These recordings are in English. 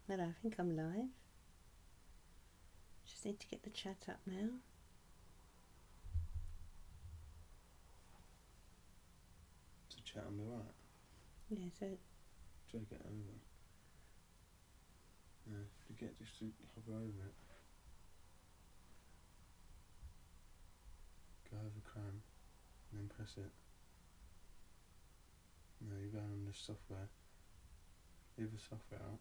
Hello, I think I'm live. Just need to get the chat up now. To chat on the right? Yeah, so... Drag it over. No, you get just to hover over it. Go over Chrome, and then press it. No, you're going on the software. Leave the software up.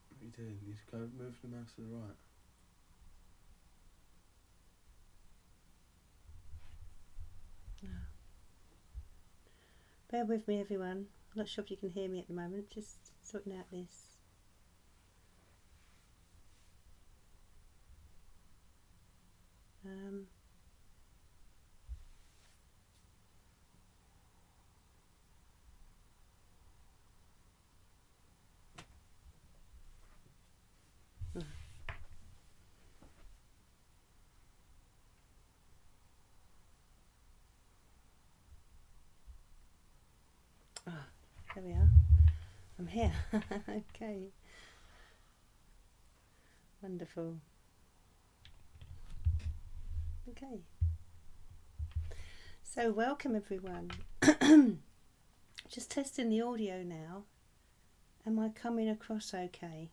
What are you doing? You just go move the mouse to the right. No. Bear with me, everyone. I'm not sure if you can hear me at the moment. Just sorting out this. There we are. I'm here. Okay. Wonderful. Okay. So welcome everyone. Just testing the audio now. Am I coming across okay?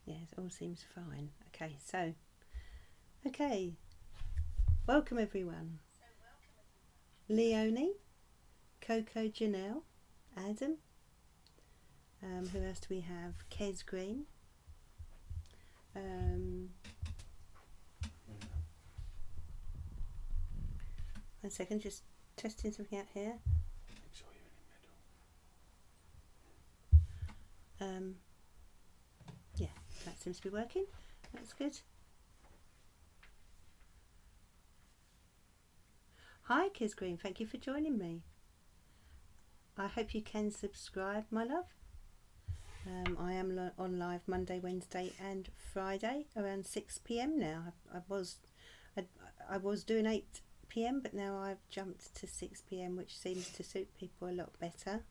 Yes, it all seems fine. Okay, so, okay, welcome everyone. Leonie, Coco, Janelle, Adam, who else do we have? Kez Green. One second, just testing something out here. Make sure you're in the middle. Yeah, that seems to be working. That's good. Hi, Kez Green. Thank you for joining me. I hope you can subscribe, my love. I am on live Monday, Wednesday, and Friday around 6 p.m. now. I was doing 8 p.m. but now I've jumped to 6 p.m. which seems to suit people a lot better.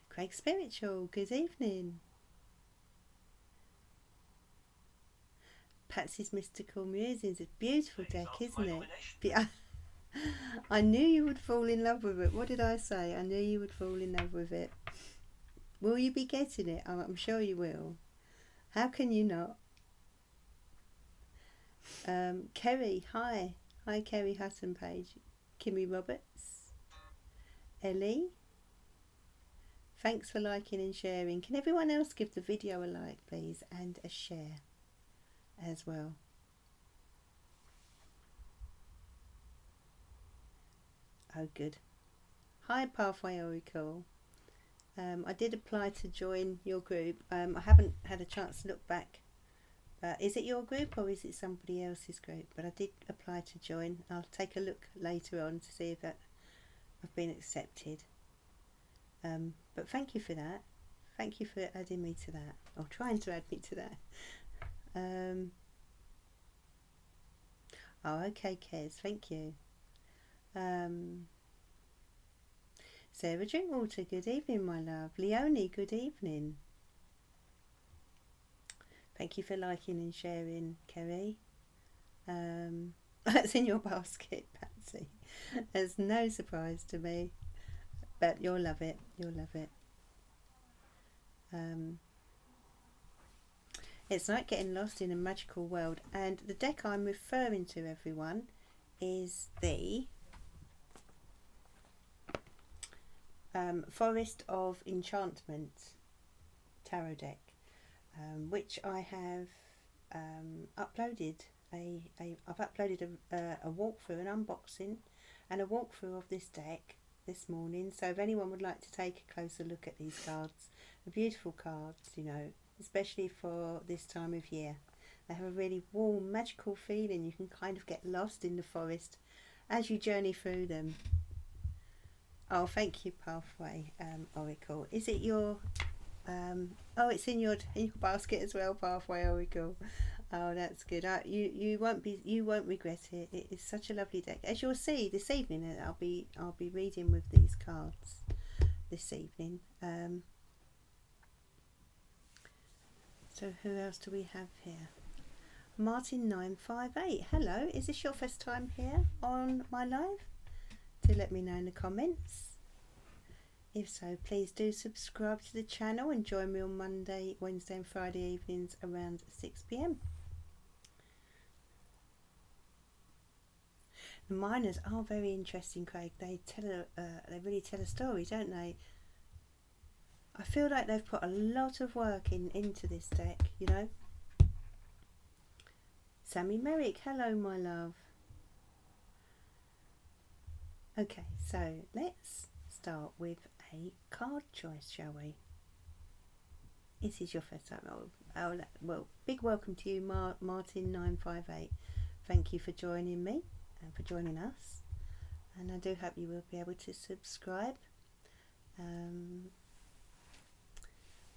Craig Spiritual, good evening. Patsy's Mystical Musings, a beautiful deck, isn't it? I knew you would fall in love with it. What did I say? I knew you would fall in love with it. Will you be getting it? I'm sure you will. How can you not? Kerry, hi. Hi, Kerry Hutton Page. Kimmy Roberts. Ellie. Thanks for liking and sharing. Can everyone else give the video a like, please, and a share as well? Oh, good. Hi, Pathway Oracle. I did apply to join your group. I haven't had a chance to look back. Is it your group or is it somebody else's group? But I did apply to join. I'll take a look later on to see if that I've been accepted. But thank you for that. Thank you for adding me to that, or trying to add me to that. Oh, okay, Kez, thank you. Sarah Drinkwater, good evening, my love. Leonie, good evening. Thank you for liking and sharing, Kerry. That's in your basket, Patsy. There's no surprise to me, but you'll love it. You'll love it. It's like getting lost in a magical world, and the deck I'm referring to, everyone, is the Forest of Enchantment tarot deck, which I have uploaded. I've uploaded a walkthrough, an unboxing, and a walkthrough of this deck this morning. So if anyone would like to take a closer look at these cards, the beautiful cards, you know, especially for this time of year, they have a really warm, magical feeling. You can kind of get lost in the forest as you journey through them. Oh, thank you, Pathway Oracle. Is it your Oh, it's in your basket as well, Pathway Oracle. Oh, that's good. You won't regret it. It is such a lovely deck. As you'll see this evening, I'll be reading with these cards this evening. So who else do we have here? Martin 958. Hello, is this your first time here on my live? Do let me know in the comments. If so, please do subscribe to the channel and join me on Monday, Wednesday and Friday evenings around 6 p.m. The miners are very interesting, Craig. They really tell a story, don't they? I feel like they've put a lot of work into this deck, you know. Sammy Merrick, hello my love. Okay, so let's start with a card choice, shall we? This is your first time. Well, big welcome to you, Martin 958. Thank you for joining me and for joining us. And I do hope you will be able to subscribe.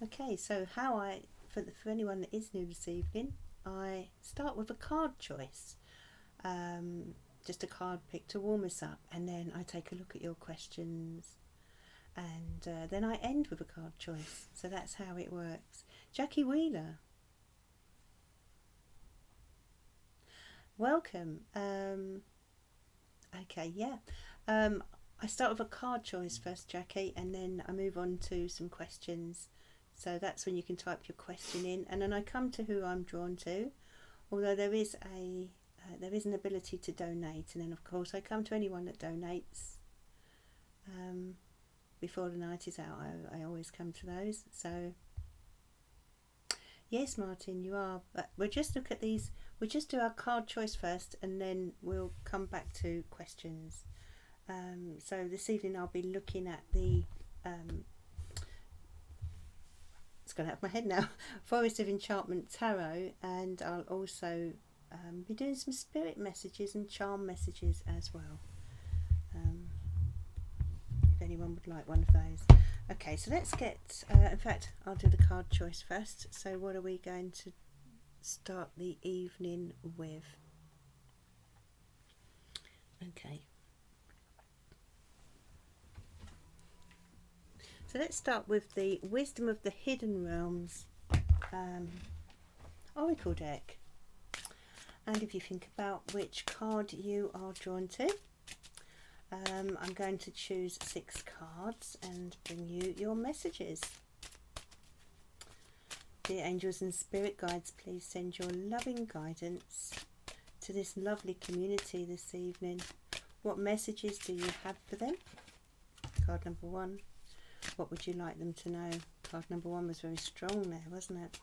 Okay, so for anyone that is new this evening, I start with a card choice, just a card pick to warm us up, and then I take a look at your questions, and then I end with a card choice. So that's how it works. Jackie Wheeler, welcome. Okay, yeah. I start with a card choice first, Jackie, and then I move on to some questions. So that's when you can type your question in, and then I come to who I'm drawn to. Although there is an ability to donate, and then of course I come to anyone that donates. Before the night is out, I always come to those. So yes, Martin, you are. But we'll just look at these. We'll just do our card choice first, and then we'll come back to questions. So this evening I'll be looking at the. It's gone out of my head now. Forest of Enchantment Tarot, and I'll also be doing some spirit messages and charm messages as well. If anyone would like one of those. Okay, so let's get. In fact, I'll do the card choice first. So, what are we going to start the evening with? Okay. So let's start with the Wisdom of the Hidden Realms Oracle deck. And if you think about which card you are drawn to, I'm going to choose 6 cards and bring you your messages. Dear angels and spirit guides, please send your loving guidance to this lovely community this evening. What messages do you have for them? Card number 1. What would you like them to know? Card number 1 was very strong there, wasn't it?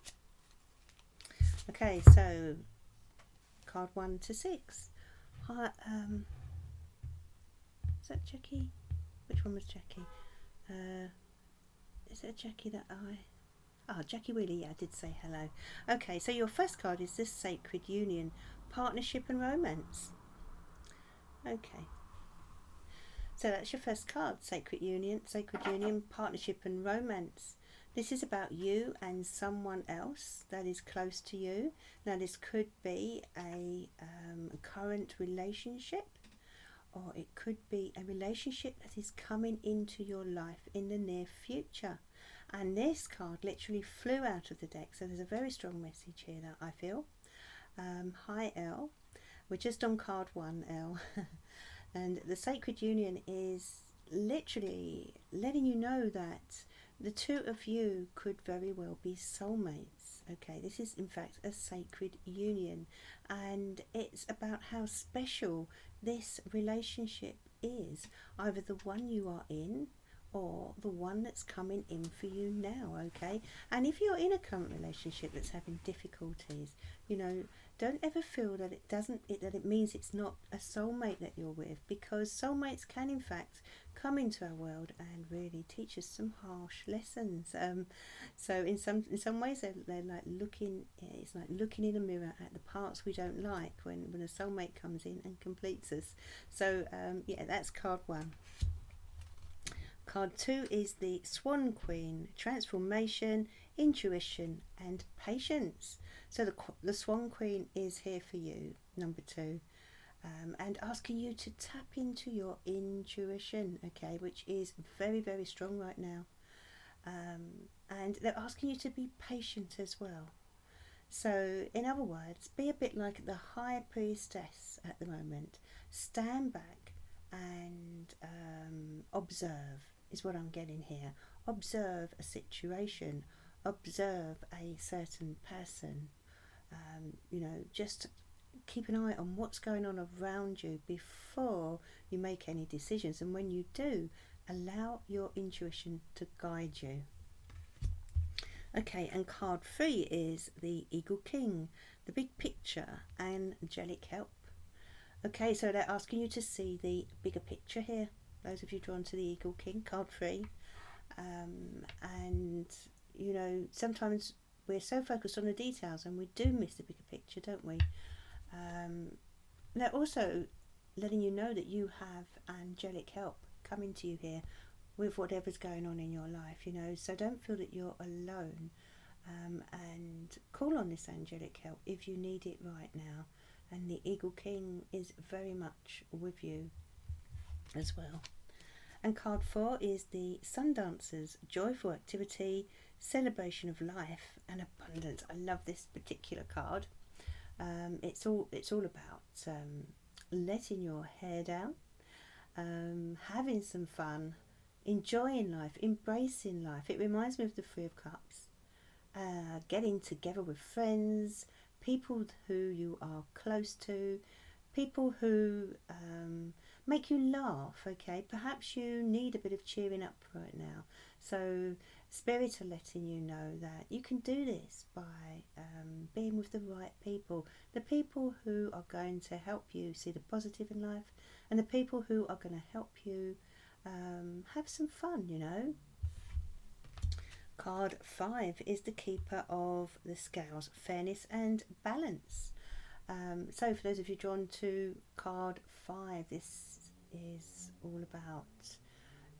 Okay, so card 1 to 6. Hi, is that Jackie? Which one was Jackie? Is it Jackie that Jackie Wheeler, yeah, I did say hello. Okay, so your first card is this Sacred Union, Partnership and Romance. Okay. So that's your first card, Sacred Union, Partnership and Romance. This is about you and someone else that is close to you. Now this could be a current relationship, or it could be a relationship that is coming into your life in the near future. And this card literally flew out of the deck, so there's a very strong message here that I feel. Hi Elle, we're just on card 1, Elle. And the Sacred Union is literally letting you know that the two of you could very well be soulmates. Okay, this is in fact a sacred union, and it's about how special this relationship is, either the one you are in or the one that's coming in for you now. Okay, and if you're in a current relationship that's having difficulties, you know, don't ever feel that it means it's not a soulmate that you're with, because soulmates can in fact come into our world and really teach us some harsh lessons. So in some ways they're like looking in a mirror at the parts we don't like when a soulmate comes in and completes us. So yeah, that's card 1. Card 2 is the Swan Queen, transformation, intuition and patience. So the Swan Queen is here for you, number 2, and asking you to tap into your intuition, okay, which is very, very strong right now. And they're asking you to be patient as well. So, in other words, be a bit like the High Priestess at the moment. Stand back and observe, is what I'm getting here. Observe a situation, observe a certain person. Just keep an eye on what's going on around you before you make any decisions. And when you do, allow your intuition to guide you. Okay, and card 3 is the Eagle King, the big picture, angelic help. Okay, so they're asking you to see the bigger picture here. Those of you drawn to the Eagle King, card 3. And, sometimes we're so focused on the details and we do miss the bigger picture, don't we? They're also letting you know that you have angelic help coming to you here with whatever's going on in your life, so don't feel that you're alone, and call on this angelic help if you need it right now, and the Eagle King is very much with you as well. And card 4 is the Sun Dancers, joyful activity, celebration of life and abundance. I love this particular card. It's all about letting your hair down, having some fun, enjoying life, embracing life. It reminds me of the Three of Cups. Getting together with friends, people who you are close to, people who make you laugh, okay? Perhaps you need a bit of cheering up right now. So Spirit are letting you know that you can do this by being with the right people, the people who are going to help you see the positive in life, and the people who are going to help you have some fun, Card 5 is the Keeper of the Scales, fairness and balance. So for those of you drawn to card 5, this is all about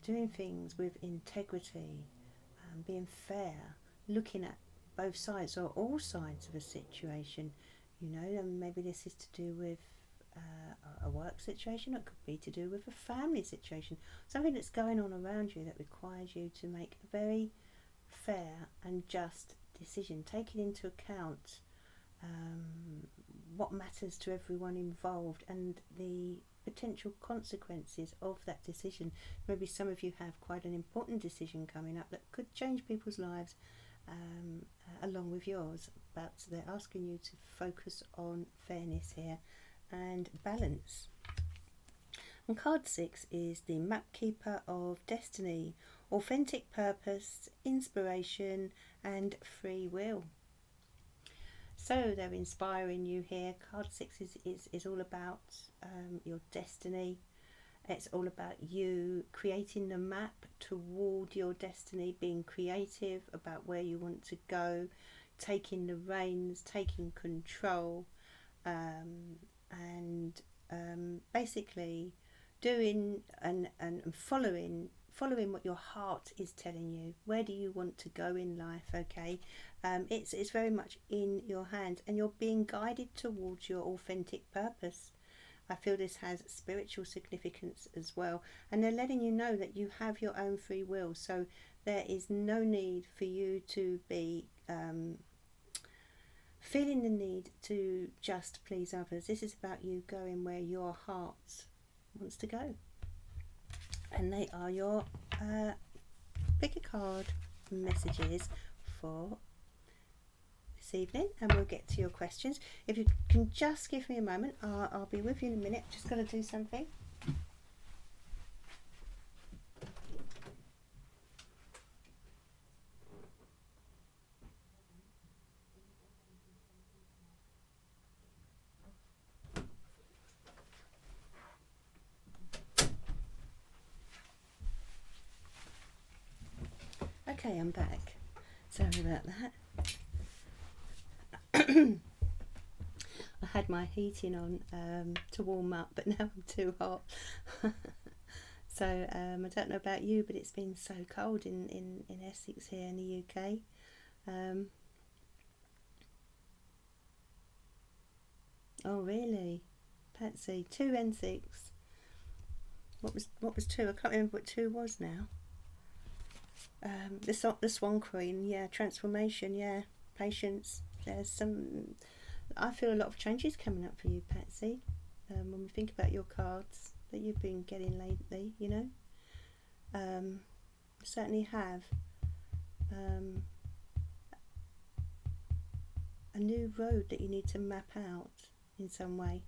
doing things with integrity, being fair, looking at both sides or all sides of a situation, and maybe this is to do with a work situation, it could be to do with a family situation, something that's going on around you that requires you to make a very fair and just decision, taking into account what matters to everyone involved and the potential consequences of that decision. Maybe some of you have quite an important decision coming up that could change people's lives along with yours, but they're asking you to focus on fairness here and balance. And card 6 is the Mapkeeper of Destiny, authentic purpose, inspiration and free will. So they're inspiring you here. Card 6 is all about your destiny. It's all about you creating the map toward your destiny, being creative about where you want to go, taking the reins, taking control, and basically doing and following what your heart is telling you. Where do you want to go in life? Okay, it's very much in your hands, and you're being guided towards your authentic purpose. I feel this has spiritual significance as well, and they're letting you know that you have your own free will, so there is no need for you to be feeling the need to just please others. This is about you going where your heart wants to go. And they are your pick a card messages for this evening, and we'll get to your questions. If you can just give me a moment, I'll be with you in a minute. Just going to do something. Okay, I'm back. Sorry about that. I had my heating on to warm up, but now I'm too hot. So I don't know about you, but it's been so cold in Essex here in the UK. Oh really, Patsy? 2 and 6. What was 2? I can't remember what 2 was now. The Swan Queen, yeah. Transformation, yeah. Patience. There's some. I feel a lot of changes coming up for you, Patsy. When we think about your cards that you've been getting lately, you know, certainly have a new road that you need to map out in some way.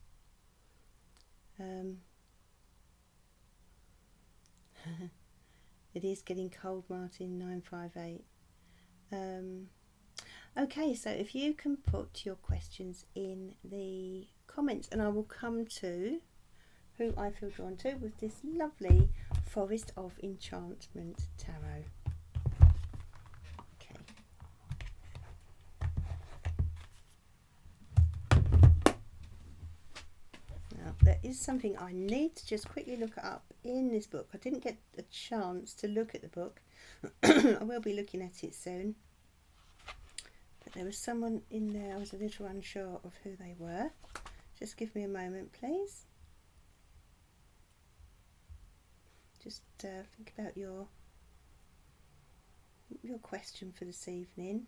It is getting cold, Martin 958. Okay, so if you can put your questions in the comments, and I will come to who I feel drawn to with this lovely Forest of Enchantment tarot. Okay. Now, there is something I need to just quickly look up in this book. I didn't get a chance to look at the book. I will be looking at it soon. But there was someone in there, I was a little unsure of who they were. Just give me a moment, please. Just think about your question for this evening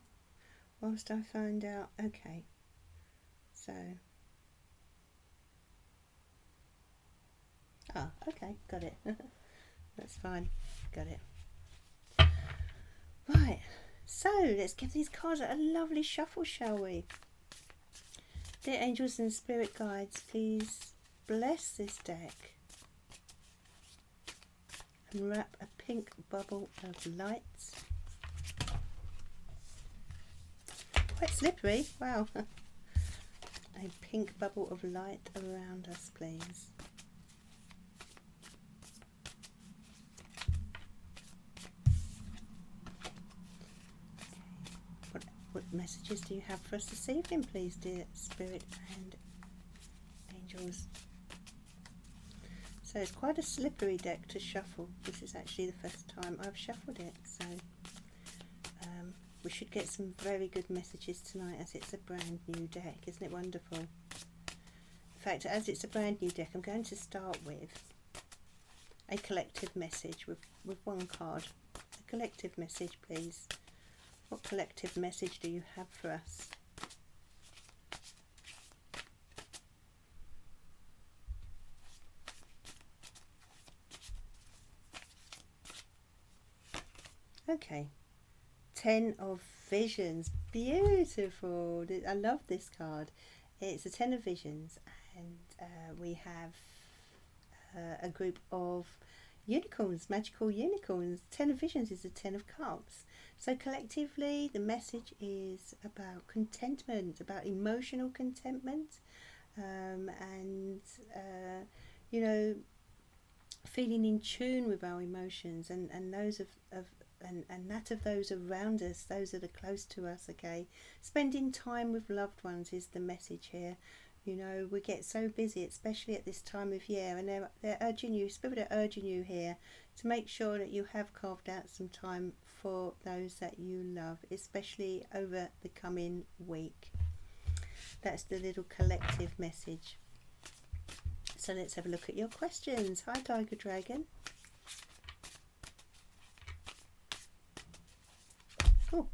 whilst I find out. Okay, so okay, got it. That's fine, got it. Right, so let's give these cards a lovely shuffle, shall we? Dear angels and spirit guides, please bless this deck and wrap a pink bubble of light. Quite slippery, wow. A pink bubble of light around us, please. What messages do you have for us this evening, please, dear spirit and angels? So it's quite a slippery deck to shuffle. This is actually the first time I've shuffled it, so we should get some very good messages tonight, as it's a brand new deck. Isn't it wonderful? In fact, as it's a brand new deck, I'm going to start with a collective message with one card. A collective message, please. What collective message do you have for us? Okay, 10 of Visions. Beautiful. I love this card. It's a 10 of Visions, and we have a group of unicorns, magical unicorns. 10 of Visions is a 10 of Cups. So collectively, the message is about contentment, about emotional contentment, and you know, feeling in tune with our emotions and those and that of those around us, those that are close to us. Okay, spending time with loved ones is the message here. You know, we get so busy, especially at this time of year, and they're urging you, Spirit are urging you here to make sure that you have carved out some time for those that you love, especially over the coming week. That's the little collective message. So let's have a look at your questions. Hi, Tiger Dragon. Oh.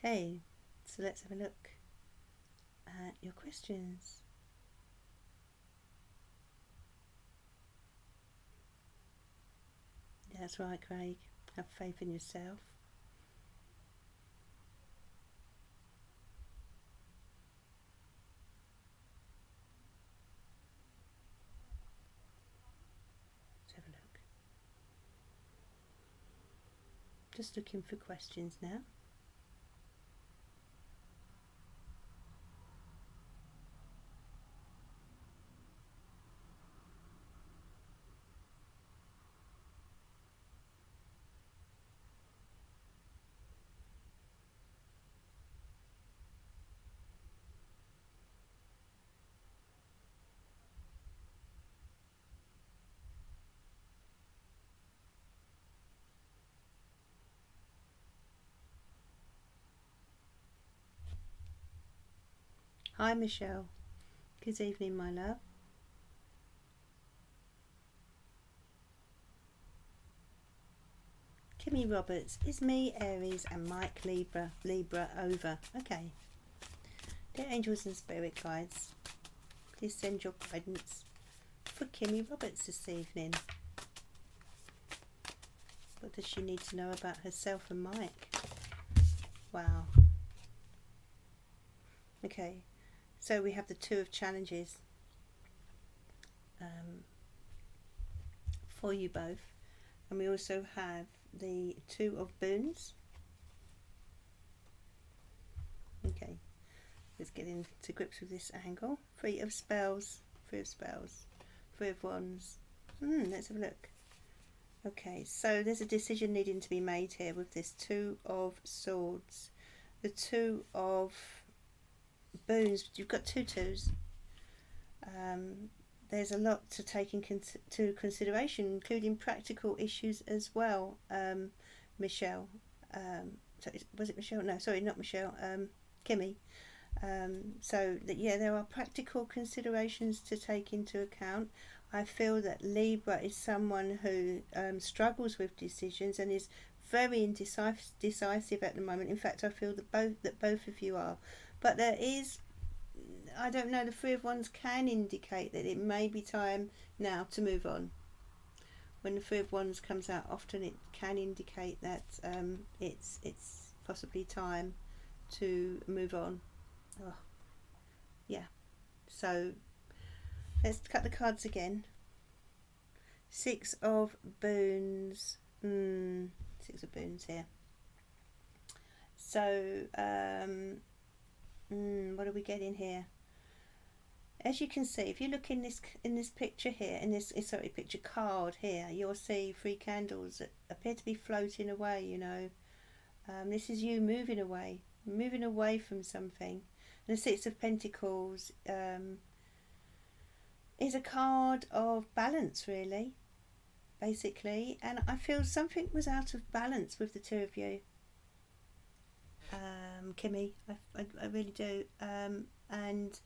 Okay, so let's have a look at your questions. That's right, Craig. Have faith in yourself. Let's have a look. Just looking for questions now. Hi Michelle, good evening my love. Kimmy Roberts is me, Aries, and Mike Libra over. Okay. Dear angels and spirit guides, please send your guidance for Kimmy Roberts this evening. What does she need to know about herself and Mike? Wow. Okay, so we have the Two of Challenges for you both, and we also have the Two of Boons. Okay, let's get into grips with this angle. Three of Spells, Three of Spells, Three of Wands. Let's have a look. Okay, so there's a decision needing to be made here with this Two of Swords. The Two of Boons, you've got two twos. There's a lot to take into consideration, including practical issues as well, Michelle. Was it Michelle? No, sorry, not Michelle. Kimmy. So that, yeah, there are practical considerations to take into account. I feel that Libra is someone who struggles with decisions and is very indecisive at the moment. In fact, I feel that both of you are. But there is, I don't know, the Three of Wands can indicate that it may be time now to move on. When the Three of Wands comes out, often it can indicate that it's possibly time to move on. Oh, yeah. So let's cut the cards again. Six of Boons. Six of Boons here. So what are we getting here? As you can see, if you look in this picture here, picture card here, you'll see three candles that appear to be floating away. You know, this is you moving away from something. And the Six of Pentacles is a card of balance, really, basically. And I feel something was out of balance with the two of you. Kimmy, I really do, and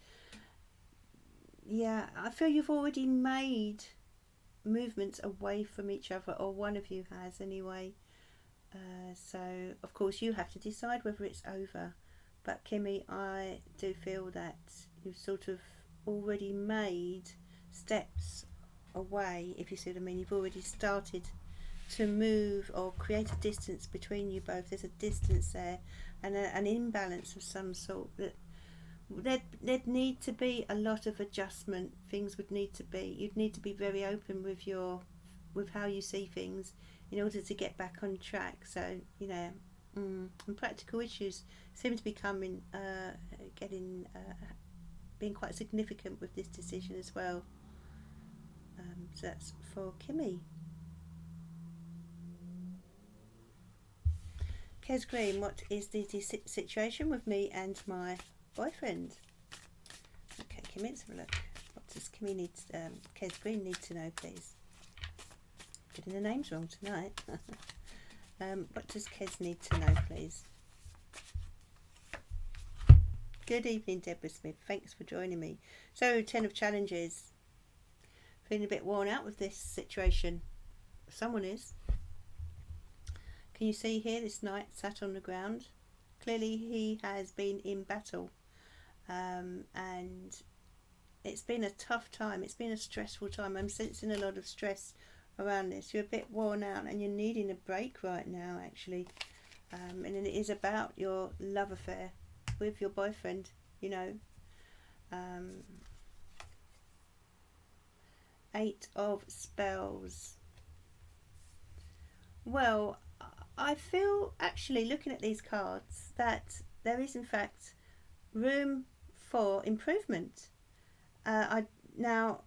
yeah, I feel you've already made movements away from each other, or one of you has anyway, so of course you have to decide whether it's over, but Kimmy, I do feel that you've sort of already made steps away, if you see what I mean. You've already started to move or create a distance between you both. There's a distance there and an imbalance of some sort that there'd need to be a lot of adjustment. Things would need to be, you'd need to be very open with how you see things in order to get back on track. So, you know, and practical issues seem to be being quite significant with this decision as well. So that's for Kimmy. Kez Green, what is the situation with me and my boyfriend? Okay, Kimmy, let's have a look. What does Kez Green need to know, please? Getting the names wrong tonight. What does Kez need to know, please? Good evening, Deborah Smith. Thanks for joining me. So, 10 of Challenges. Feeling a bit worn out with this situation. Someone is. Can you see here this knight sat on the ground? Clearly he has been in battle, and it's been a tough time. It's been a stressful time. I'm sensing a lot of stress around this. You're a bit worn out and you're needing a break right now, actually, and it is about your love affair with your boyfriend, you know. 8 of Spells. Well, I feel, actually, looking at these cards, that there is in fact room for improvement. Now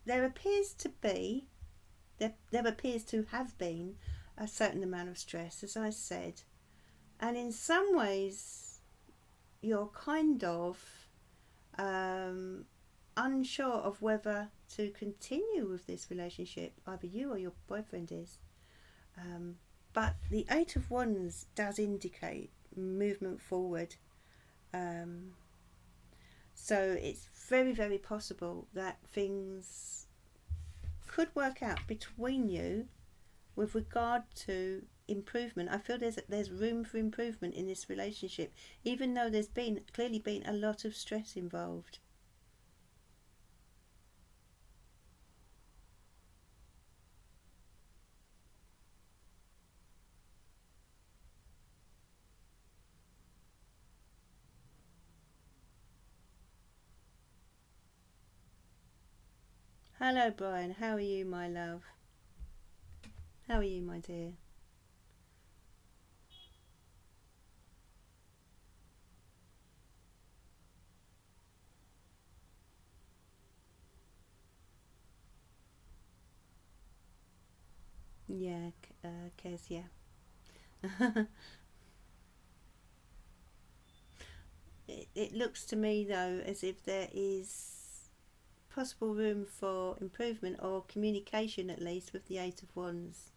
there appears to be, there appears to have been a certain amount of stress, as I said, and in some ways you're kind of unsure of whether to continue with this relationship, either you or your boyfriend is. But the Eight of Wands does indicate movement forward. So it's very, very possible that things could work out between you with regard to improvement. I feel there's room for improvement in this relationship, even though there's clearly been a lot of stress involved. Hello, Brian. How are you, my love? How are you, my dear? Yeah, Kez, yeah. It looks to me, though, as if there is possible room for improvement or communication, at least, with the Eight of Wands.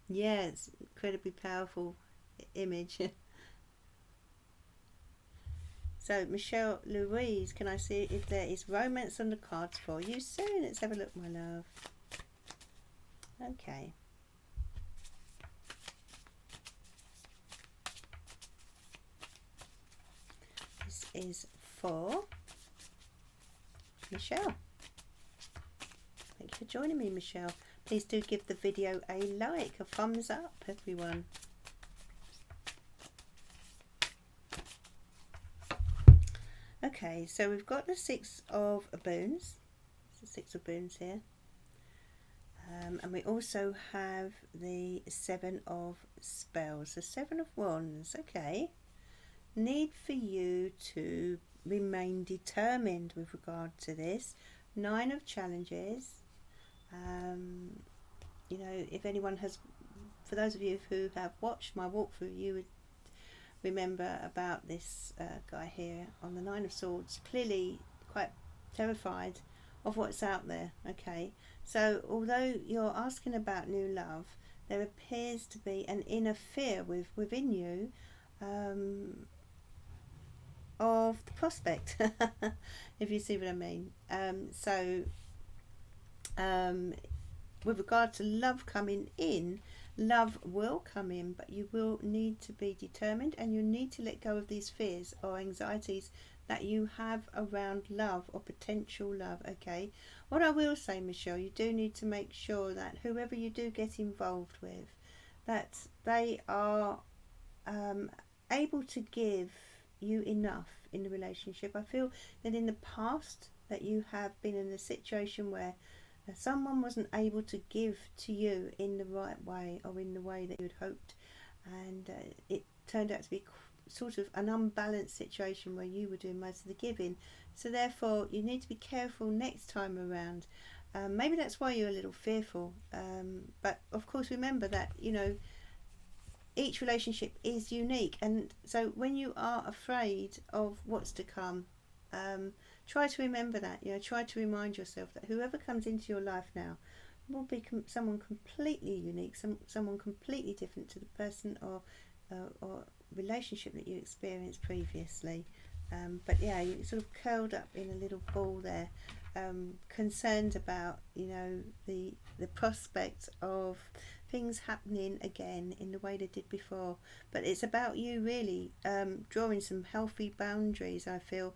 Yeah, it's incredibly powerful image. So, Michelle Louise, can I see if there is romance on the cards for you soon? Let's have a look, my love. Okay. This is for Michelle. Thank you for joining me, Michelle. Please do give the video a like, a thumbs up, everyone. Okay, so we've got the Six of Boons. It's the Six of Boons here. And we also have the Seven of Spells. The Seven of Wands. Okay. Need for you to remain determined with regard to this. Nine of Challenges. You know, if anyone has, for those of you who have watched my walkthrough, you would remember about this guy here on the Nine of Swords, clearly quite terrified of what's out there. Okay, so although you're asking about new love, there appears to be an inner fear within you of the prospect, if you see what I mean. With regard to love coming in, love will come in, but you will need to be determined, and you need to let go of these fears or anxieties that you have around love or potential love. Okay, what I will say, Michelle, you do need to make sure that whoever you do get involved with, that they are able to give you enough in the relationship. I feel that in the past that you have been in a situation where someone wasn't able to give to you in the right way or in the way that you'd hoped, and it turned out to be sort of an unbalanced situation where you were doing most of the giving. So therefore you need to be careful next time around. Maybe that's why you're a little fearful, but of course remember that, you know, each relationship is unique, and so when you are afraid of what's to come, try to remember that. You know, try to remind yourself that whoever comes into your life now will be someone completely unique, someone completely different to the person or relationship that you experienced previously. But yeah, you sort of curled up in a little ball there, concerned about, you know, the prospect of things happening again in the way they did before. But it's about you really drawing some healthy boundaries, I feel,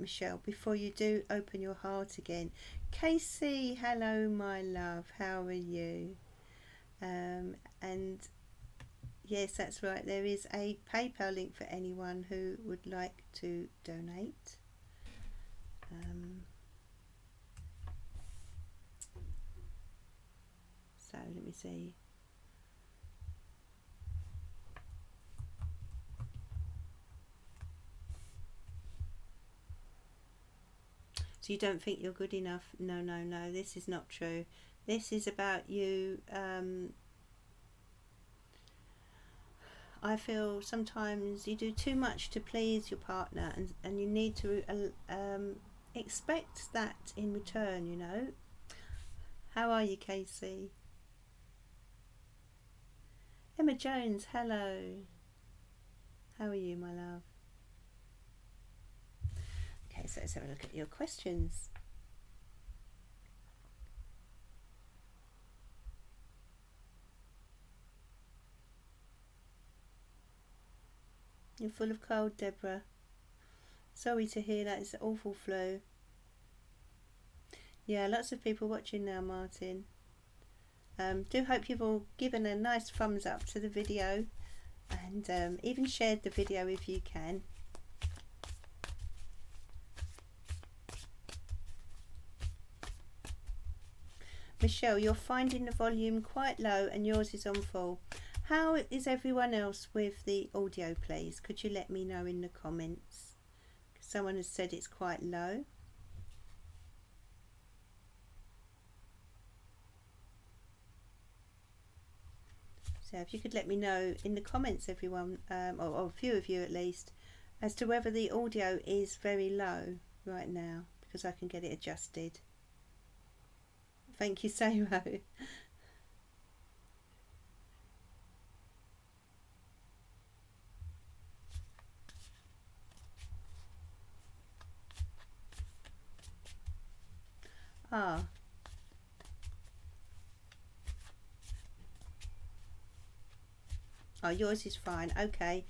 Michelle, before you do open your heart again. Casey, hello my love, how are you? And yes, that's right, there is a PayPal link for anyone who would like to donate. Let me see. So you don't think you're good enough? No, no, no. This is not true. This is about you. I feel sometimes you do too much to please your partner, and you need to expect that in return, you know. How are you, Casey? Emma Jones, hello. How are you, my love? Okay, so let's have a look at your questions. You're full of cold, Deborah. Sorry to hear that. It's an awful flu. Yeah, lots of people watching now, Martin. Do hope you've all given a nice thumbs up to the video, and even shared the video if you can. Michelle, you're finding the volume quite low and yours is on full. How is everyone else with the audio, please? Could you let me know in the comments? Someone has said it's quite low. So if you could let me know in the comments, everyone, or a few of you at least, as to whether the audio is very low right now, because I can get it adjusted. Thank you, Sarah. Ah. Oh, yours is fine. Okay.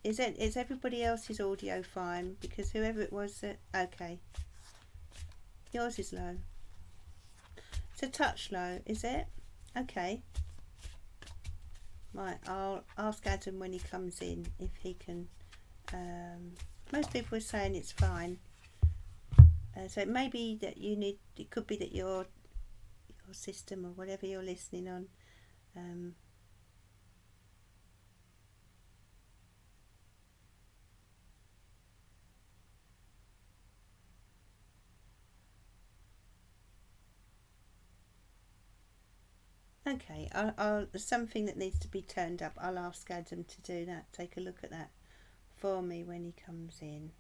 Is everybody else's audio fine? Because whoever it was that... Okay. Yours is low. It's a touch low, is it? Okay. Right, I'll ask Adam when he comes in if he can... most people are saying it's fine. So it may be that you need... It could be that your system or whatever you're listening on... Okay, I'll something that needs to be turned up. I'll ask Adam to do that. Take a look at that for me when he comes in.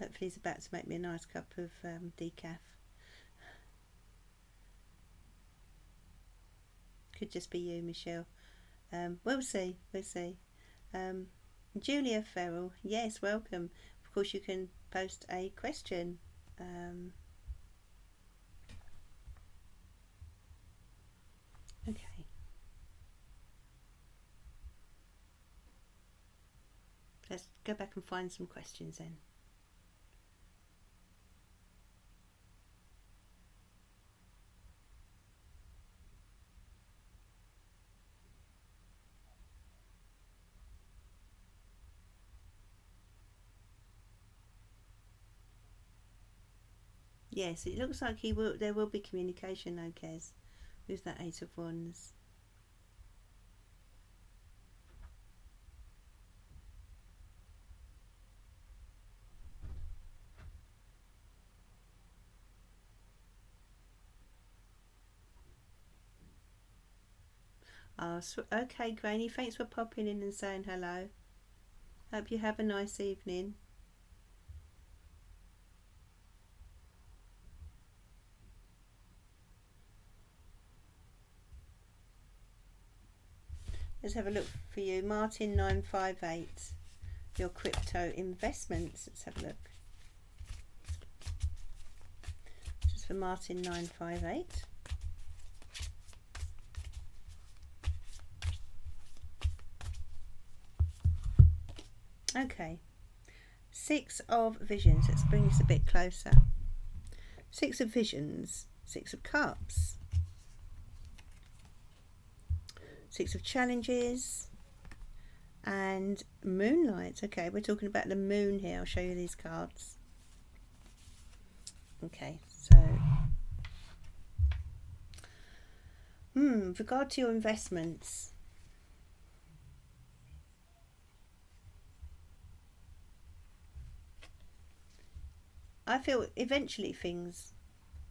Hopefully he's about to make me a nice cup of decaf. Could just be you, Michelle. We'll see. We'll see. Julia Farrell, yes, welcome. Of course, you can post a question. Okay. Let's go back and find some questions then. Yes, it looks like there will be communication, though, Kez, with that Eight of Wands. Oh, okay, Granny, thanks for popping in and saying hello. Hope you have a nice evening. Let's have a look for you. Martin 958, your crypto investments. Let's have a look. Just for Martin 958. Okay. Six of Visions. Let's bring this a bit closer. Six of Visions. Six of Cups. Six of Challenges. And Moonlight. Okay, we're talking about the moon here. I'll show you these cards. Okay, so With regard to your investments, I feel eventually things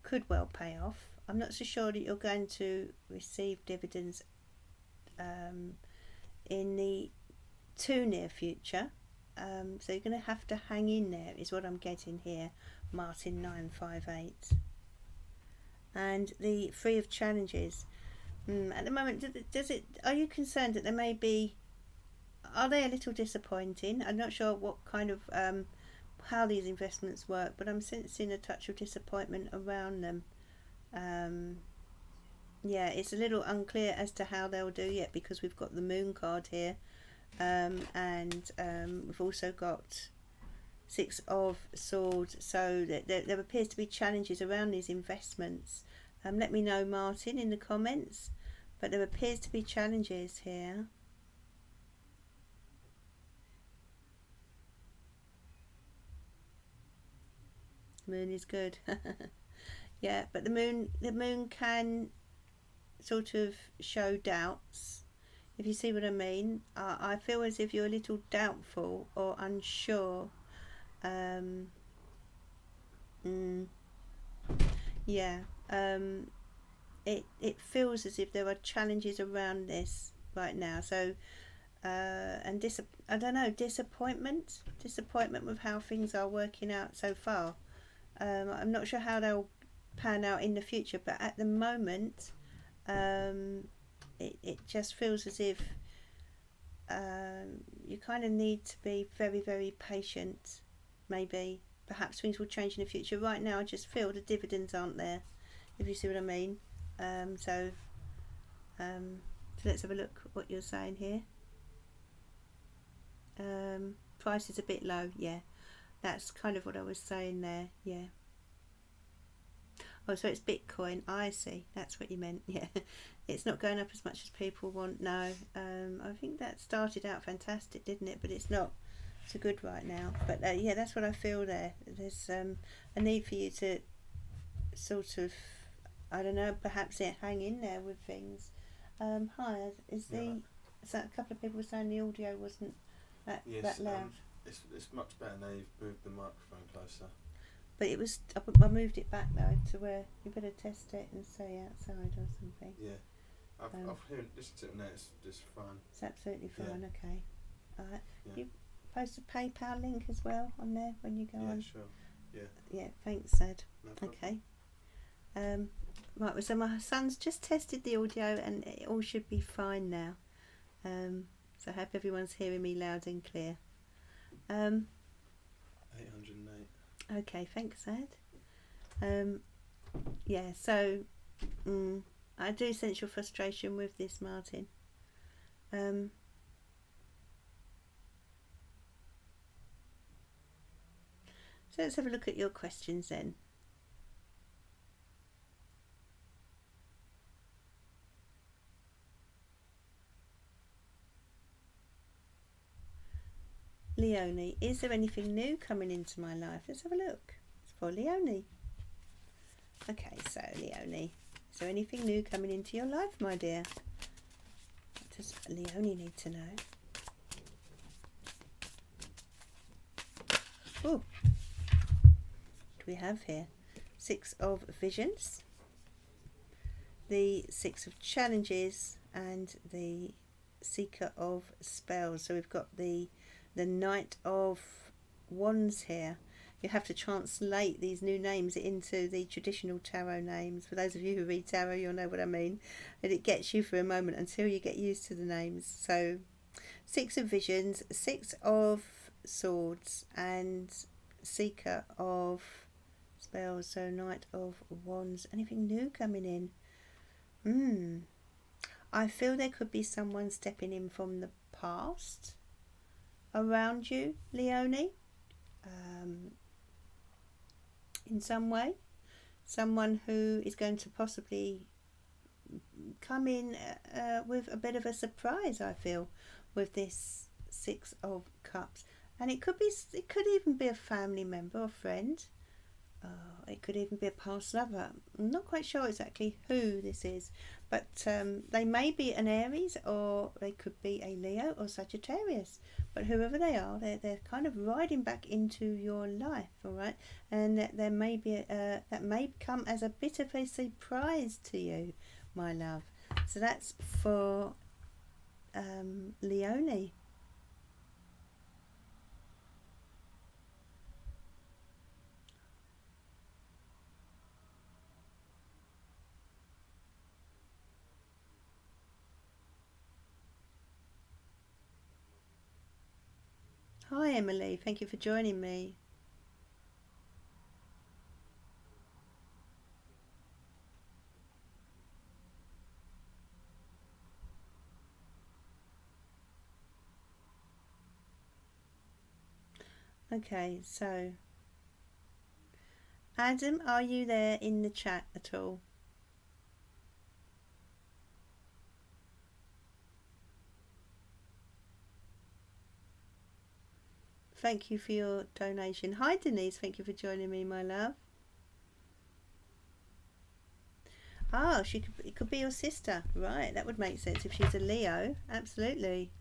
could well pay off. I'm not so sure that you're going to receive dividends in the too near future. So you're going to have to hang in there, is what I'm getting here, Martin 958. And the free of challenges. At the moment, does it? Are you concerned that there may be? Are they a little disappointing? I'm not sure what kind of how these investments work, but I'm sensing a touch of disappointment around them. Yeah, it's a little unclear as to how they'll do yet, because we've got the moon card here, and we've also got Six of Swords, so there appears to be challenges around these investments. Let me know, Martin, in the comments, but there appears to be challenges here. Moon is good. Yeah, but the moon can sort of show doubts, if you see what I mean. I feel as if you're a little doubtful or unsure. Yeah. It feels as if there are challenges around this right now. So and I don't know, disappointment with how things are working out so far. I'm not sure how they'll pan out in the future, but at the moment, it just feels as if you kind of need to be very, very patient. Maybe, perhaps things will change in the future. Right now, I just feel the dividends aren't there, if you see what I mean. So let's have a look what you're saying here. Price is a bit low, yeah. That's kind of what I was saying there, yeah. Oh, so it's Bitcoin. I see. That's what you meant. Yeah, it's not going up as much as people want. No, I think that started out fantastic, didn't it? But it's not so good right now. But yeah, that's what I feel there. There's a need for you to sort of, I don't know, perhaps hang in there with things. Hi, so a couple of people were saying the audio wasn't that loud. It's much better now you've moved the microphone closer. But it was, I moved it back though to where you better test it and say outside or something. Yeah, I've listened to it now. It's just fine. It's absolutely fine. Yeah. Okay. Alright. Yeah. You post a PayPal link as well on there when you go on. Yeah, sure. Yeah. Yeah. Thanks, Ed. No problem. Okay. Right. So my son's just tested the audio and it all should be fine now. So I hope everyone's hearing me loud and clear. 808. Okay, thanks, Ed. Yeah, so I do sense your frustration with this, Martin. So let's have a look at your questions then. Leonie, is there anything new coming into my life? Let's have a look. It's for Leonie. Okay, so Leonie, is there anything new coming into your life, my dear? What does Leonie need to know? Oh, what do we have here? Six of Visions, the Six of Challenges, and the Seeker of Spells. So we've got the Knight of Wands here. You have to translate these new names into the traditional tarot names. For those of you who read tarot, you'll know what I mean. And it gets you for a moment until you get used to the names. So, Six of Visions, Six of Swords, and Seeker of Spells. So, Knight of Wands. Anything new coming in? I feel there could be someone stepping in from the past around you, Leonie, in some way. Someone who is going to possibly come in with a bit of a surprise, I feel, with this Six of Cups. And it could even be a family member or friend. It could even be a past lover. I'm not quite sure exactly who this is, but they may be an Aries, or they could be a Leo or Sagittarius. But whoever they are, they're kind of riding back into your life, all right? And that there may be that may come as a bit of a surprise to you, my love. So that's for Leonie. Hi Emily, thank you for joining me. Okay, so Adam, are you there in the chat at all? Thank you for your donation. Hi Denise, thank you for joining me, my love. Ah, it could be your sister. Right, that would make sense if she's a Leo. Absolutely.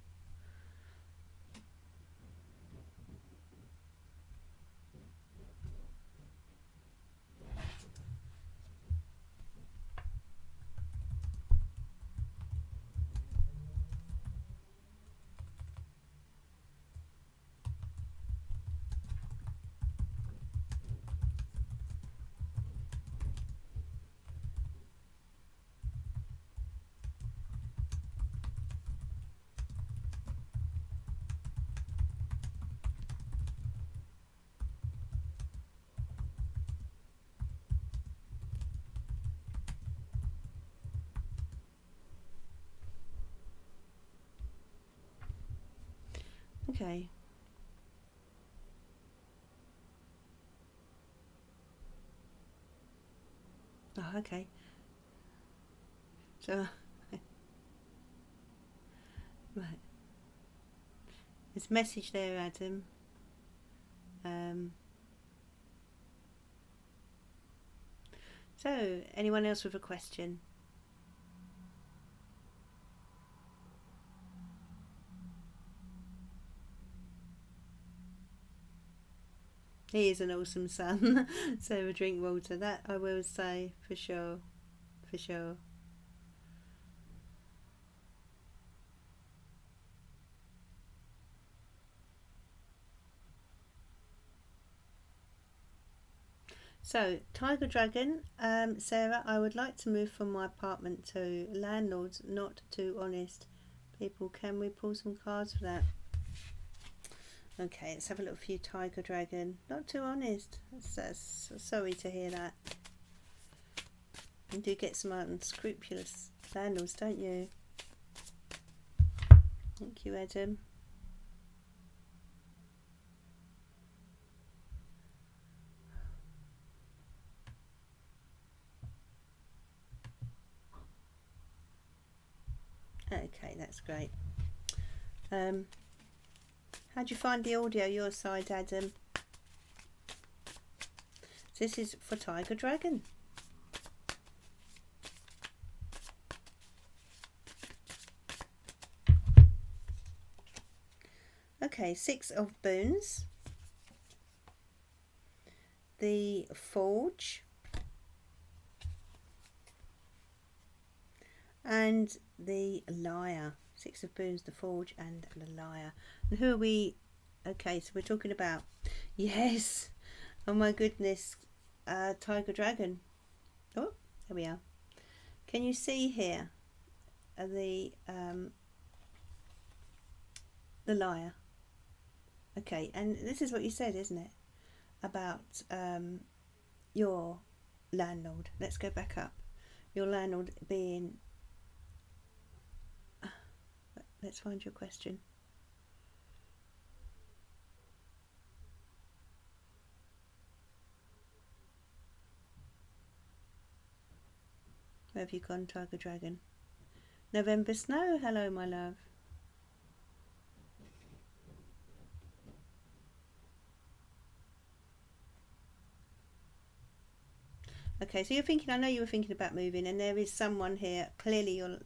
Okay. Oh, okay. So, right. There's a message there, Adam. So, anyone else with a question? He is an awesome son. So, drink water. That I will say for sure. For sure. So, Tiger Dragon, Sarah, I would like to move from my apartment to landlords, not too honest people. Can we pull some cards for that? Okay, let's have a look for you, Tiger Dragon. Not too honest. That's sorry to hear that. You do get some unscrupulous landlords, don't you? Thank you, Adam. Okay, that's great. How'd you find the audio your side, Adam? This is for Tiger Dragon. Okay, 6 of Boons, the Forge, and the Liar. 6 of Boons, the Forge, and the Liar. And who are we? Okay, so we're talking about, yes, oh my goodness, Tiger Dragon. Oh, there we are. Can you see here the Liar? Okay, and this is what you said, isn't it? About your landlord. Let's go back up. Your landlord being... Let's find your question. Where have you gone, Tiger Dragon? November Snow, hello my love. Okay, so you're thinking. I know you were thinking about moving, and there is someone here, clearly your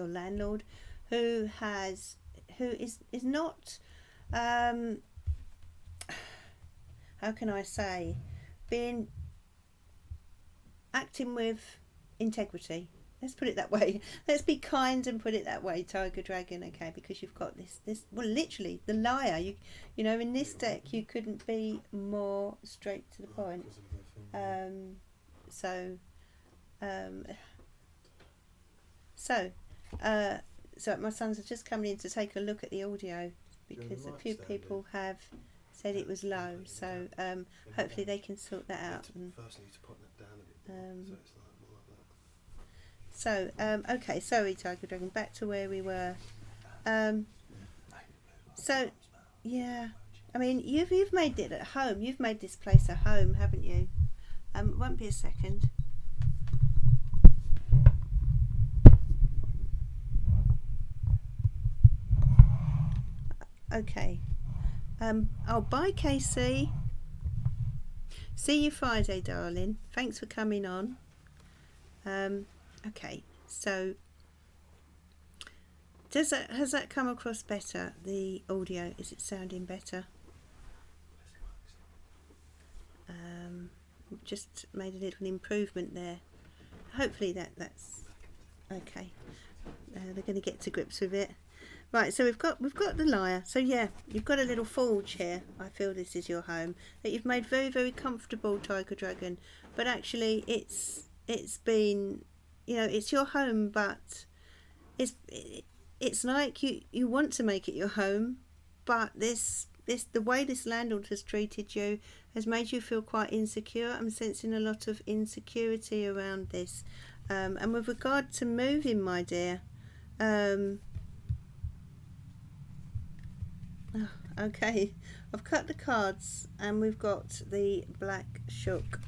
landlord, who is not. How can I say, being acting with integrity. Let's put it that way. Let's be kind and put it that way, Tiger Dragon. Okay, because you've got this. Well, literally, the liar. You know, in this deck, you couldn't be more straight to the point. So my sons are just coming in to take a look at the audio because a few people have said it was low. So hopefully they can sort that out. And, first need to put that down a bit. So okay, sorry, Tiger Dragon. Back to where we were. So yeah, I mean you've made it at home. You've made this place a home, haven't you? It won't be a second. Okay. Oh, bye, KC. See you Friday, darling. Thanks for coming on. Okay, so has that come across better? The audio, is it sounding better? Just made a little improvement there. Hopefully that's okay. They're going to get to grips with it. Right, so we've got the liar. So yeah, you've got a little forge here. I feel this is your home that you've made very, very comfortable, Tiger Dragon. But actually, it's been, you know, it's your home, but it's like you want to make it your home, but the way this landlord has treated you has made you feel quite insecure. I'm sensing a lot of insecurity around this, and with regard to moving, my dear. Okay, I've cut the cards and we've got the Black Shook.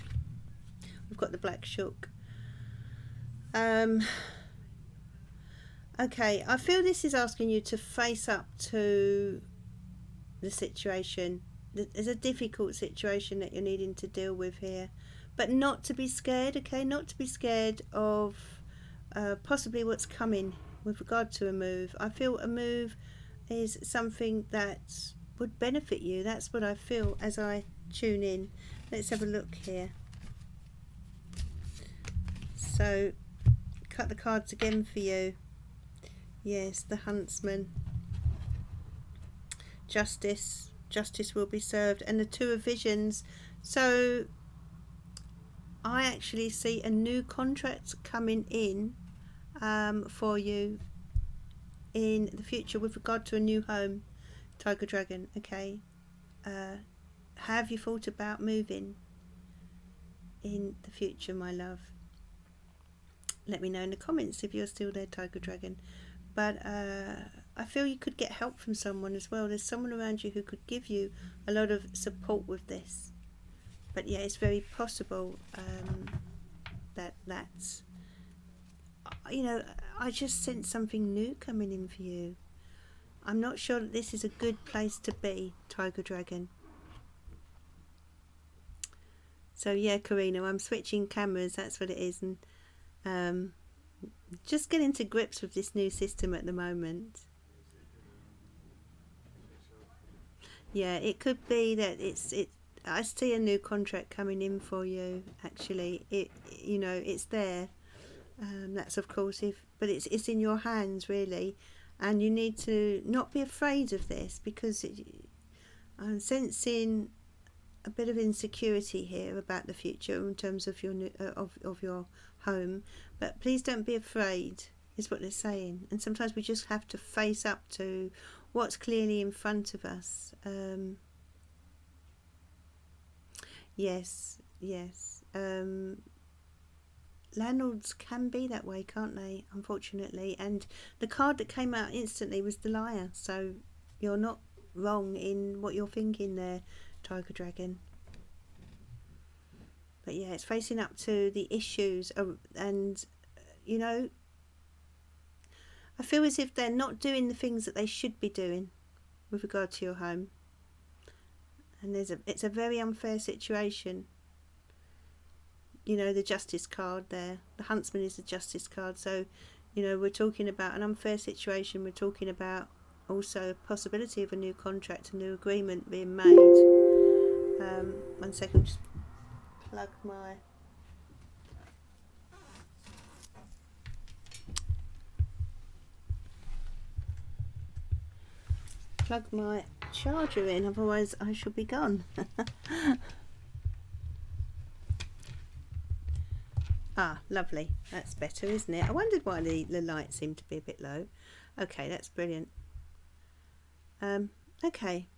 Okay, I feel this is asking you to face up to the situation. There's a difficult situation that you're needing to deal with here, but not to be scared, okay? Not to be scared of possibly what's coming with regard to a move. I feel a move is something that would benefit you. That's what I feel as I tune in. Let's have a look here. So, cut the cards again for you. Yes, the Huntsman. Justice will be served, and the Two of Visions. So I actually see a new contract coming in for you in the future with regard to a new home, Tiger Dragon. Okay, have you thought about moving in the future, my love? Let me know in the comments if you're still there, Tiger Dragon. But I feel you could get help from someone as well. There's someone around you who could give you a lot of support with this. But yeah, it's very possible that's, you know, I just sense something new coming in for you. I'm not sure that this is a good place to be, Tiger Dragon. So yeah, Karina, I'm switching cameras, that's what it is. And just getting to grips with this new system at the moment. Yeah, it could be that I see a new contract coming in for you. Actually, it's there. That's of course but it's in your hands really, and you need to not be afraid of this because I'm sensing a bit of insecurity here about the future in terms of your of your home. But please don't be afraid, is what they're saying. And sometimes we just have to face up to what's clearly in front of us. Yes. Landlords can be that way, can't they? Unfortunately. And the card that came out instantly was the Liar. So you're not wrong in what you're thinking there, Tiger Dragon. But yeah, it's facing up to the issues, and you know, I feel as if they're not doing the things that they should be doing with regard to your home, and it's a very unfair situation. you know, the justice card there. The huntsman is the justice card. So, you know, we're talking about an unfair situation. We're talking about also a possibility of a new contract, a new agreement being made. 1 second, just plug my charger in, otherwise I shall be gone. Ah, lovely. That's better, isn't it? I wondered why the light seemed to be a bit low. Okay, that's brilliant. Okay.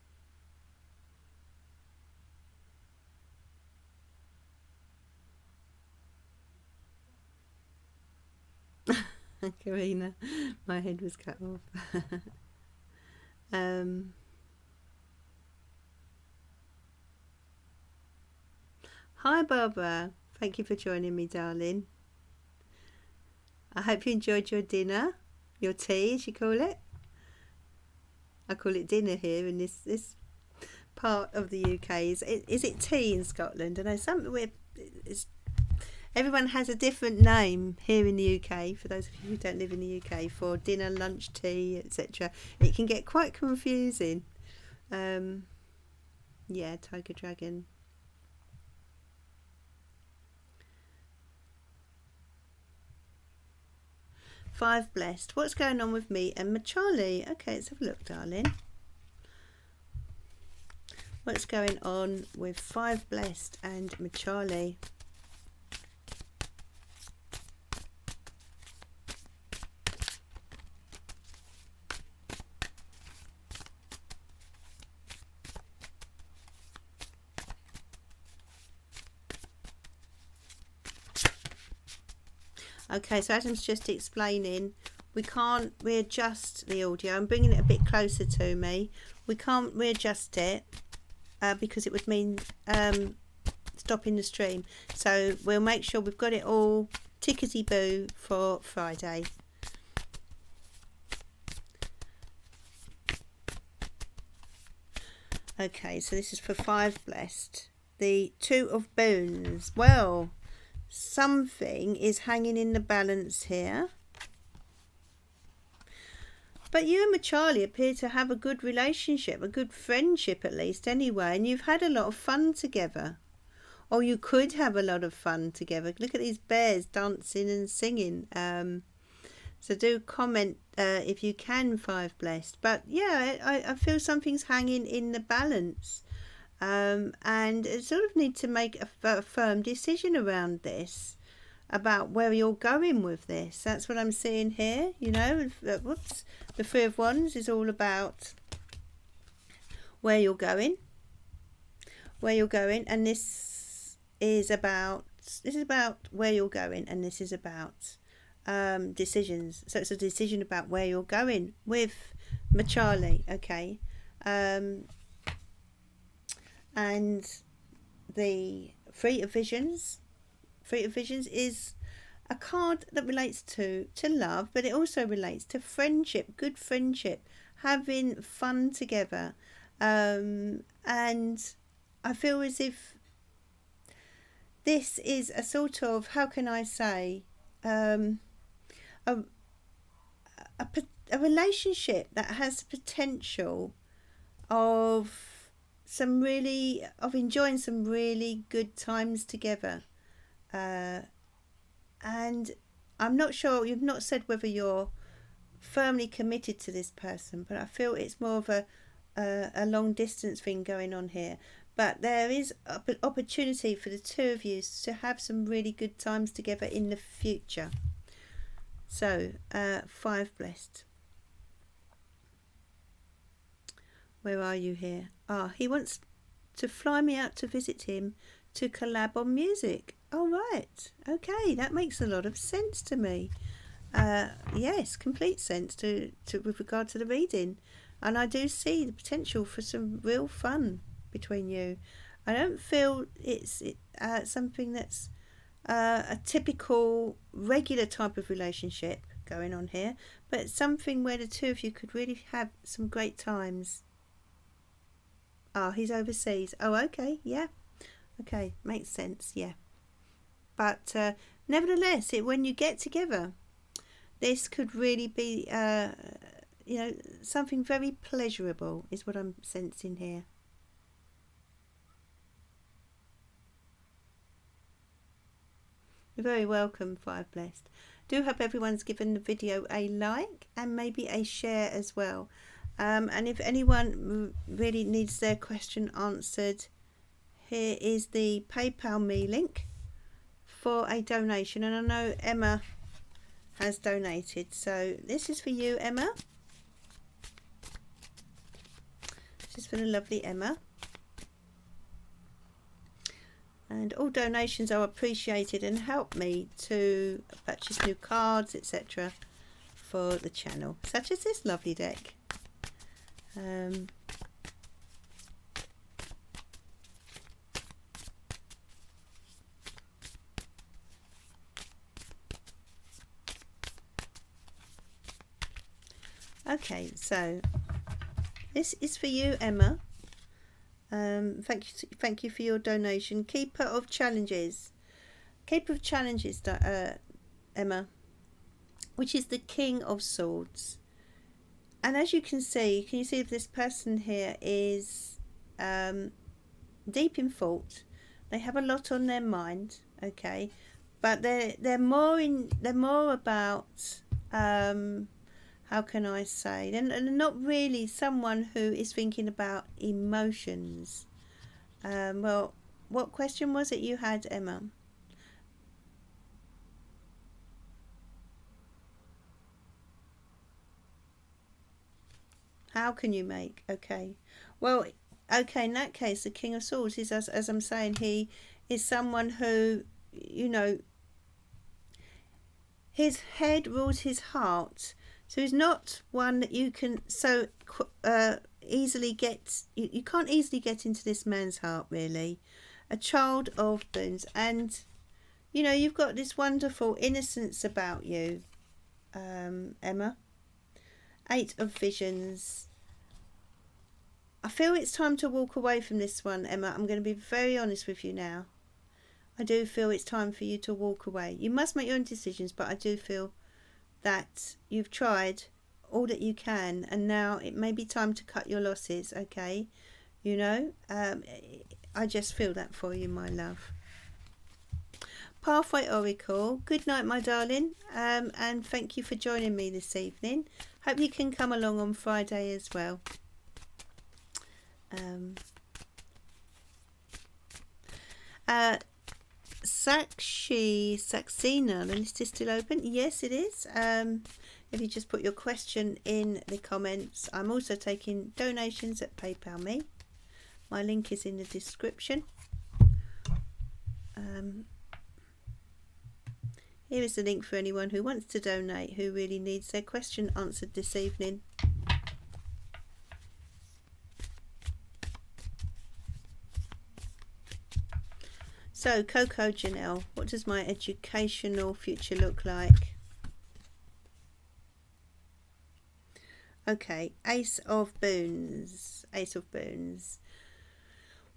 Karina, my head was cut off. Hi Barbara, thank you for joining me, darling. I hope you enjoyed your dinner, your tea as you call it. I call it dinner here in this part of the UK. Is it tea in Scotland? I know everyone has a different name here in the UK. For those of you who don't live in the UK, for dinner, lunch, tea, etc. It can get quite confusing. Yeah, Tiger Dragon. Five Blessed. What's going on with me and Charlie? Okay, let's have a look, darling. What's going on with Five Blessed and Charlie? Okay, so Adam's just explaining we can't readjust the audio. I'm bringing it a bit closer to me. We can't readjust it because it would mean stopping the stream. So we'll make sure we've got it all tickety-boo for Friday. Okay, so this is for Five Blessed. The Two of Boons. Well, something is hanging in the balance here. But you and Charlie appear to have a good relationship, a good friendship at least anyway, and you've had a lot of fun together. Or you could have a lot of fun together. Look at these bears dancing and singing. So do comment if you can, Five Blessed. But yeah, I feel something's hanging in the balance. And it sort of need to make a firm decision around this, about where you're going with this. That's what I'm seeing here, you know. Whoops, the Three of Wands is all about where you're going, and this is about where you're going, and this is about decisions. So it's a decision about where you're going with Charlie, okay. And the Three of Visions is a card that relates to love, but it also relates to friendship, good friendship, having fun together. And I feel as if this is a sort of, how can I say, a relationship that has the potential of enjoying some really good times together. And I'm not sure, you've not said whether you're firmly committed to this person, but I feel it's more of a long distance thing going on here. But there is opportunity for the two of you to have some really good times together in the future. So, Five Blessed. Where are you here? He wants to fly me out to visit him to collab on music. Oh, right. Okay, that makes a lot of sense to me. Yes, complete sense to with regard to the reading. And I do see the potential for some real fun between you. I don't feel it's something that's a typical, regular type of relationship going on here, but it's something where the two of you could really have some great times. He's overseas. Oh, okay, yeah. Okay, makes sense, yeah. but nevertheless, when you get together, this could really be something very pleasurable, is what I'm sensing here. You're very welcome, Five Blessed. Do hope everyone's given the video a like and maybe a share as well. And if anyone really needs their question answered, here is the PayPal me link for a donation. And I know Emma has donated, so this is for you, Emma. This is for the lovely Emma. And all donations are appreciated and help me to purchase new cards, etc. for the channel, such as this lovely deck. Okay, so this is for you, Emma. Thank you for your donation. Keeper of Challenges, Emma, which is the King of Swords. And as you can you see this person here is deep in thought. They have a lot on their mind, okay, but they're more about how can I say, they're not really someone who is thinking about emotions. Well, what question was it you had, Emma? How can you make? Okay. Well, okay, in that case, the King of Swords is, as I'm saying, he is someone who, his head rules his heart. So he's not one that you can so easily get. You can't easily get into this man's heart, really. A child of boons, and you've got this wonderful innocence about you, Emma. 8 of Visions. I feel it's time to walk away from this one, Emma. I'm going to be very honest with you now. I do feel it's time for you to walk away. You must make your own decisions, but I do feel that you've tried all that you can, and now it may be time to cut your losses, okay? I just feel that for you, my love. Pathway Oracle, good night, my darling, and thank you for joining me this evening. Hope you can come along on Friday as well. Saxina, the list is still open. Yes, it is. If you just put your question in the comments. I'm also taking donations at PayPal me. My link is in the description. Here is the link for anyone who wants to donate, who really needs their question answered this evening. So, Coco Janelle, what does my educational future look like? Okay, Ace of Boons. Ace of Boons.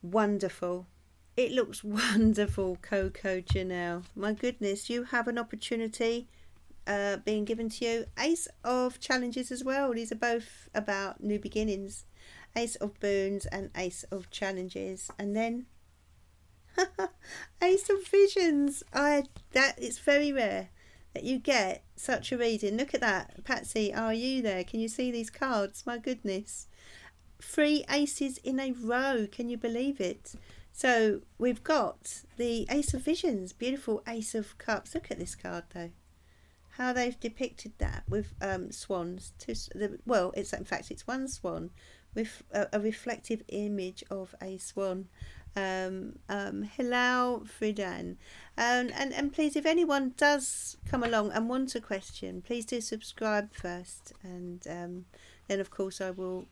Wonderful. It looks wonderful, Coco Janelle. My goodness, you have an opportunity being given to you. Ace of Challenges as well. These are both about new beginnings. Ace of Boons and Ace of Challenges. And then Ace of Visions. It's very rare that you get such a reading. Look at that. Patsy, are you there? Can you see these cards? My goodness. 3 aces in a row. Can you believe it? So we've got the Ace of Visions. Beautiful Ace of Cups. Look at this card though. How they've depicted that with swans. Well, it's one swan with a reflective image of a swan. Hilal Fridan, and please, if anyone does come along and want a question, please do subscribe first, and then of course I will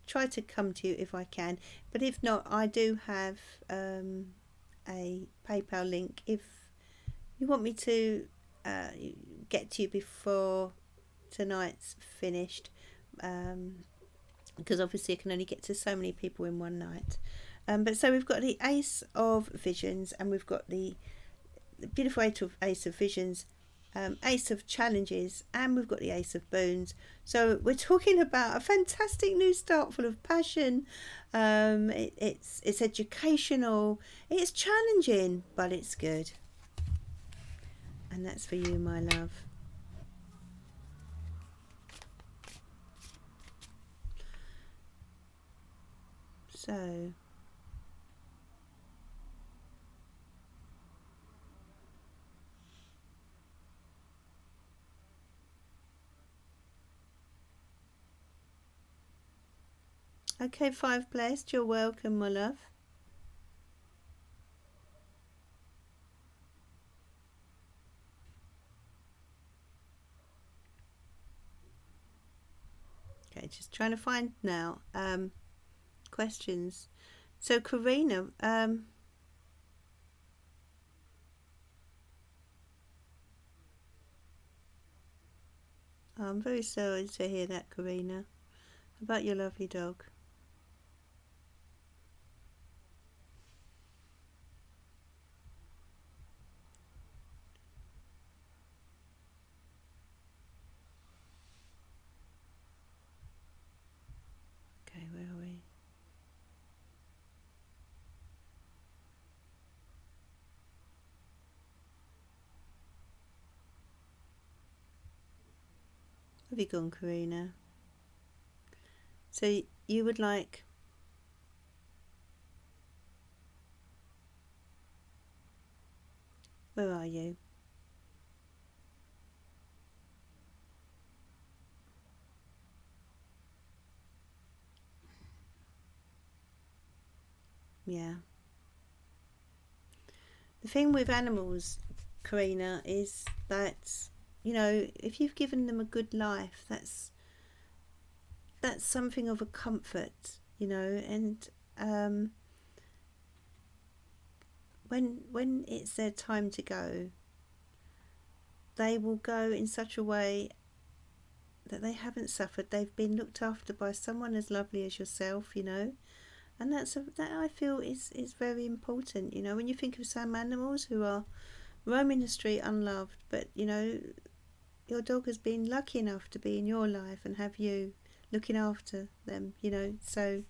try to come to you if I can. But if not, I do have a PayPal link if you want me to get to you before tonight's finished, because obviously I can only get to so many people in one night. But so we've got the Ace of Visions, and we've got the the beautiful Ace of Visions, Ace of Challenges, and we've got the Ace of Boons. So we're talking about a fantastic new start full of passion. It's educational, it's challenging, but it's good. And that's for you, my love. So okay, 5 blessed, you're welcome, my love. Okay, just trying to find now questions. So Karina, I'm very sorry to hear that, Karina, about your lovely dog. Okay, where are we? Have you gone, Karina? So you would like... Where are you? Yeah. The thing with animals, Karina, is that, you know, if you've given them a good life, that's something of a comfort, you know. And when it's their time to go, they will go in such a way that they haven't suffered. They've been looked after by someone as lovely as yourself, you know. And that I feel is very important, you know. When you think of some animals who are roaming the street unloved, but, you know, your dog has been lucky enough to be in your life and have you looking after them, you know. So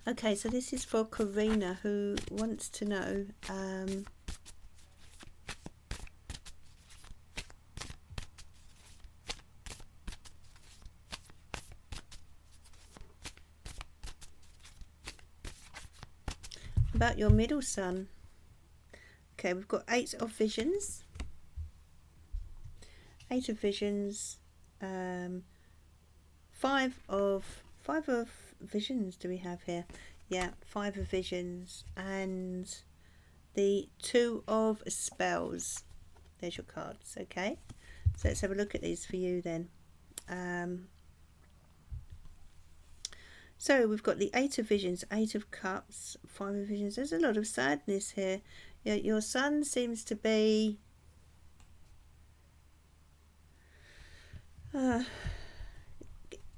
okay, so this is for Karina, who wants to know about your middle son. Okay, we've got 8 of Visions. 8 of Visions. 5 of Visions do we have here? Yeah, 5 of Visions. And the 2 of Spells. There's your cards, okay? So let's have a look at these for you then. So we've got the 8 of Visions, 8 of Cups, 5 of Visions. There's a lot of sadness here. Your son seems to be...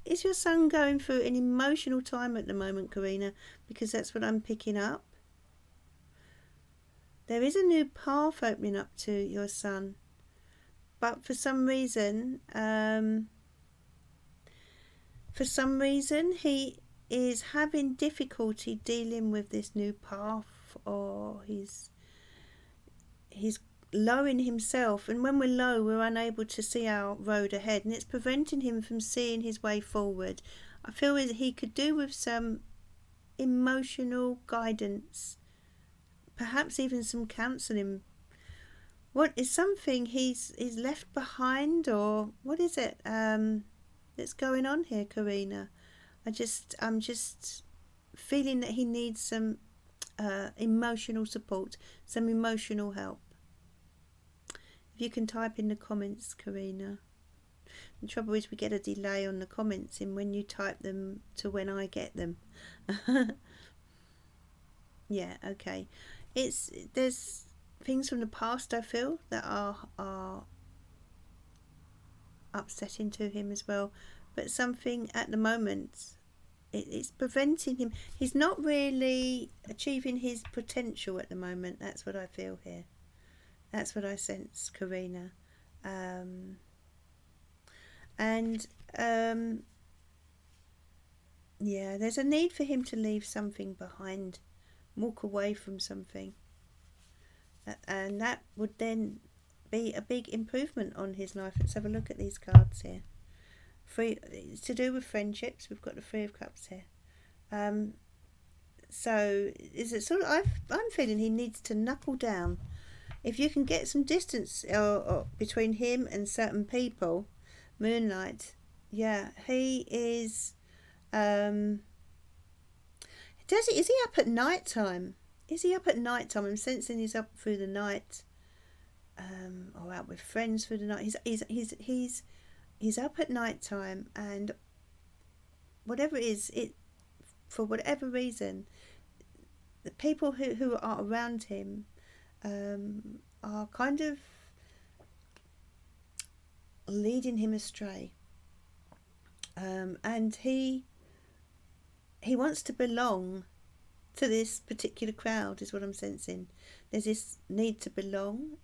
is your son going through an emotional time at the moment, Karina? Because that's what I'm picking up. There is a new path opening up to your son. But for some reason, he is having difficulty dealing with this new path, or he's lowering himself, and when we're low we're unable to see our road ahead, and it's preventing him from seeing his way forward. I feel that he could do with some emotional guidance, perhaps even some counselling. What is something he's left behind, or what is it that's going on here, Karina? I'm just feeling that he needs some emotional support, some emotional help. If you can type in the comments, Karina. The trouble is we get a delay on the comments in when you type them to when I get them. Yeah, okay. There's things from the past, I feel, that are upsetting to him as well. But something at the moment It's preventing him. He's not really achieving his potential at the moment. That's what I feel here. That's what I sense, Karina. Yeah, there's a need for him to leave something behind, walk away from something. And that would then be a big improvement on his life. Let's have a look at these cards here. It's to do with friendships. We've got the Three of Cups here. So is it sort of? I'm feeling he needs to knuckle down. If you can get some distance or between him and certain people, Moonlight. Yeah, he is. Is he up at night time? Is he up at night time? I'm sensing he's up through the night, or out with friends through the night. He's up at night time, and whatever it is, for whatever reason, the people who are around him are kind of leading him astray, and he wants to belong to this particular crowd, is what I'm sensing. There's this need to belong.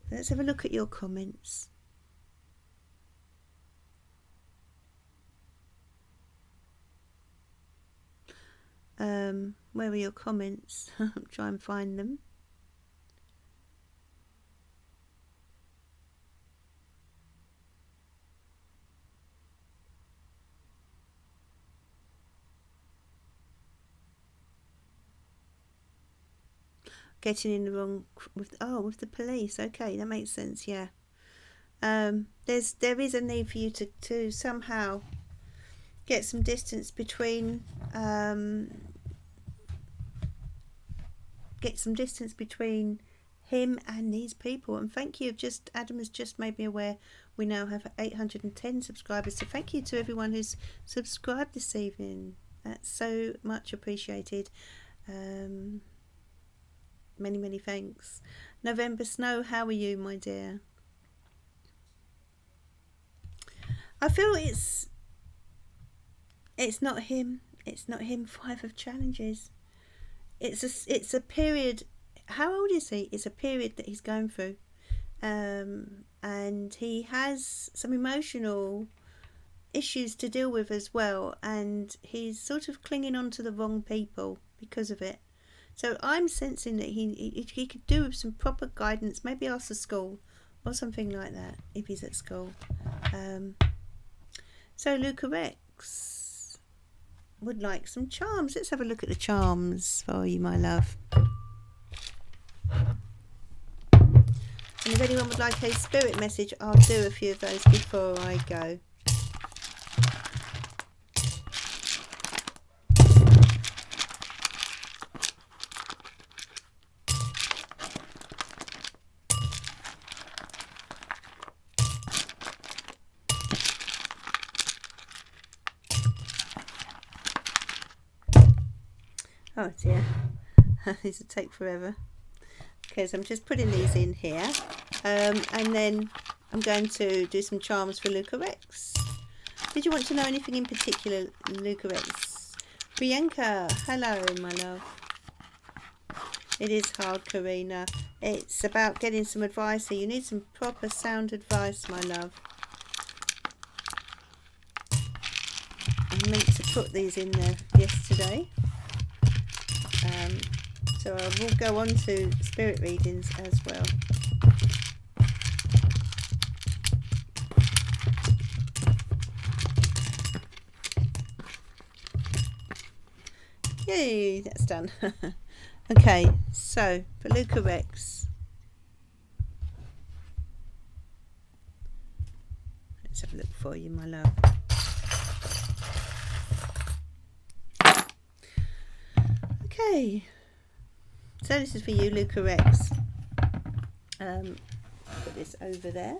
Let's have a look at your comments. Where were your comments? I'll try and find them. Getting in the wrong with the police. Okay, that makes sense. Yeah. There is a need for you to somehow get some distance between him and these people. And thank you. Adam has just made me aware we now have 810 subscribers. So thank you to everyone who's subscribed this evening. That's so much appreciated. Many thanks. November Snow, how are you, my dear? I feel it's not him. It's not him. 5 of Challenges. It's a period. How old is he? It's a period that he's going through, and he has some emotional issues to deal with as well. And he's sort of clinging on to the wrong people because of it. So I'm sensing that he could do with some proper guidance, maybe ask the school or something like that if he's at school. So Luca Rex would like some charms. Let's have a look at the charms for you, my love. And if anyone would like a spirit message, I'll do a few of those before I go. Oh dear, these will take forever because I'm just putting these in here, and then I'm going to do some charms for Luca Rex. Did you want to know anything in particular, Luca Rex? Priyanka, hello my love. It is hard, Karina. It's about getting some advice here. You need some proper sound advice, my love. I meant to put these in there yesterday. So I will go on to spirit readings as well. Yay, that's done. Okay, so for Luca Rex, let's have a look for you, my love. Okay, so this is for you, Luca Rex. Put this over there.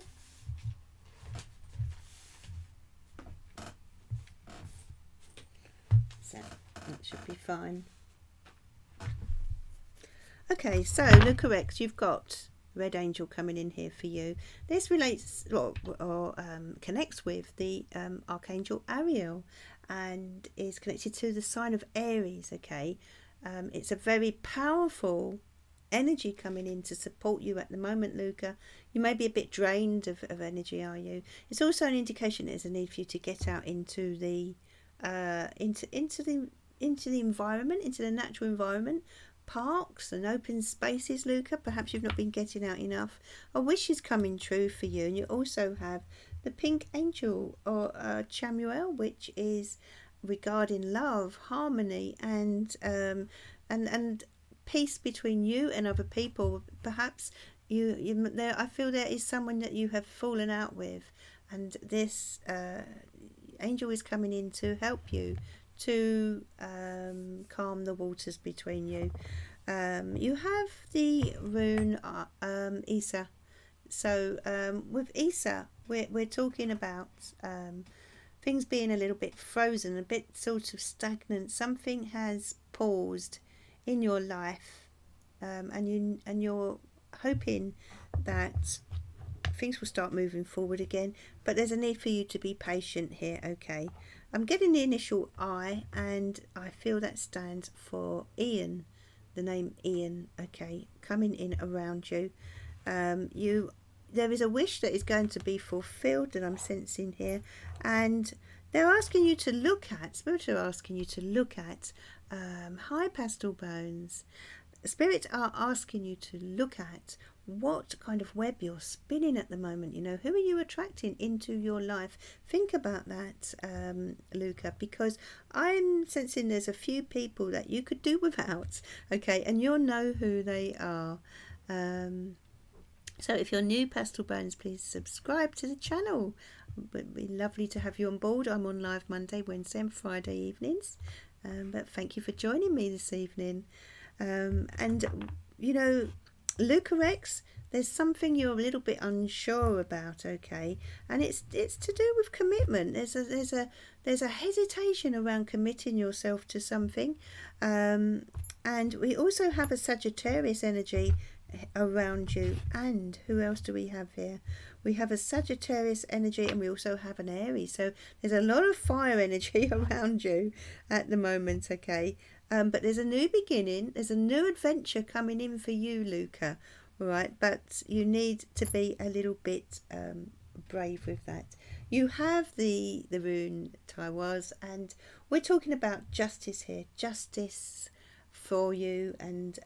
So that should be fine. Okay, so Luca Rex, you've got Red Angel coming in here for you. This relates or connects with the Archangel Ariel. and is connected to the sign of Aries, okay? It's a very powerful energy coming in to support you at the moment, Luca. You may be a bit drained of energy, are you? It's also an indication there's a need for you to get out into the into the environment, into the natural environment, parks and open spaces, Luca. Perhaps you've not been getting out enough. A wish is coming true for you. And you also have the pink angel, or Chamuel, which is regarding love, harmony, and peace between you and other people. Perhaps you there. I feel there is someone that you have fallen out with, and this angel is coming in to help you to calm the waters between you. You have the rune Isa. So with Isa, we're talking about things being a little bit frozen, a bit sort of stagnant. Something has paused in your life, and you're hoping that things will start moving forward again. But there's a need for you to be patient here, okay? I'm getting the initial I, and I feel that stands for Ian, the name Ian, okay, coming in around you. There is a wish that is going to be fulfilled that I'm sensing here, and they're asking you to look at, Spirit are asking you to look at Hi Pastel Bones. Spirit are asking you to look at what kind of web you're spinning at the moment. You know, who are you attracting into your life? Think about that, Luca, because I'm sensing there's a few people that you could do without, okay, and you'll know who they are. So if you're new, Pastel Bones, please subscribe to the channel. It would be lovely to have you on board. I'm on live Monday, Wednesday and Friday evenings, but thank you for joining me this evening. And you know, Luca X, there's something you're a little bit unsure about, okay, and it's to do with commitment. There's a hesitation around committing yourself to something, and we also have a Sagittarius energy around you. And who else do we have here? We have a Sagittarius energy, and we also have an Aries. So there's a lot of fire energy around you at the moment, okay. But there's a new beginning, there's a new adventure coming in for you, Luca, all right? But you need to be a little bit brave with that. You have the rune Taiwas, and we're talking about justice here, justice for you, and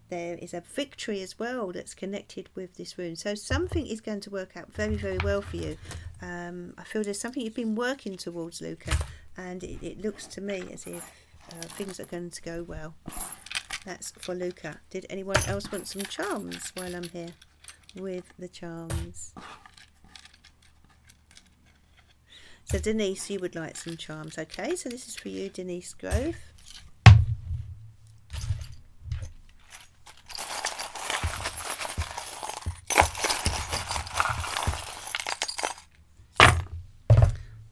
there is a victory as well that's connected with this rune. So something is going to work out very, very well for you. I feel there's something you've been working towards, Luca, and it looks to me as if things are going to go well. That's for Luca. Did anyone else want some charms while I'm here with the charms? So Denise, you would like some charms. Okay, so this is for you, Denise Grove.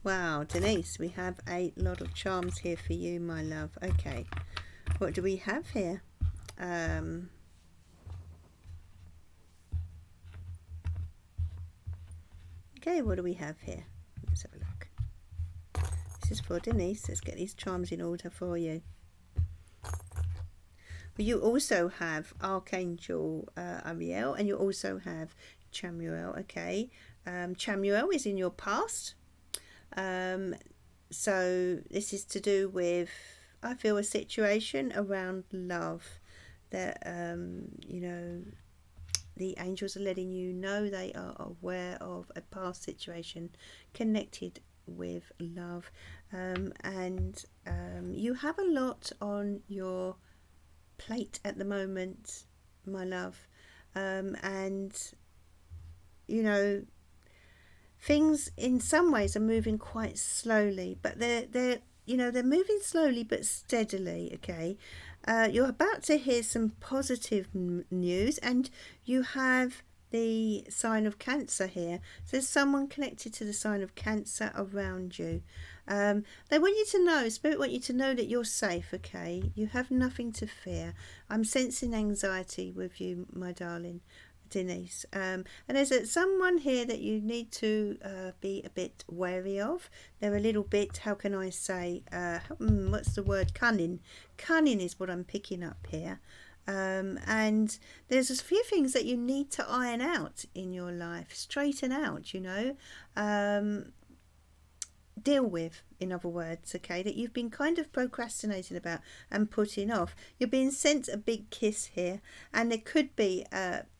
Wow, Denise, we have a lot of charms here for you, my love. Okay, what do we have here? Okay, what do we have here? Let's have a look. This is for Denise. Let's get these charms in order for you. But you also have Archangel Ariel, and you also have Chamuel, okay? Chamuel is in your past. So this is to do with, I feel, a situation around love that you know, the angels are letting you know they are aware of a past situation connected with love, and you have a lot on your plate at the moment, my love, and you know, things in some ways are moving quite slowly, but they're moving slowly but steadily, okay. You're about to hear some positive news, and you have the sign of Cancer here. So there's someone connected to the sign of Cancer around you. They want you to know, Spirit want you to know that you're safe, okay. You have nothing to fear. I'm sensing anxiety with you, my darling. Denise. And there's someone here that you need to be a bit wary of. They're a little bit, how can I say, what's the word? Cunning. Cunning is what I'm picking up here. And there's a few things that you need to iron out in your life, straighten out, you know. Deal with, in other words, okay, that you've been kind of procrastinating about and putting off. You're being sent a big kiss here, and there could be,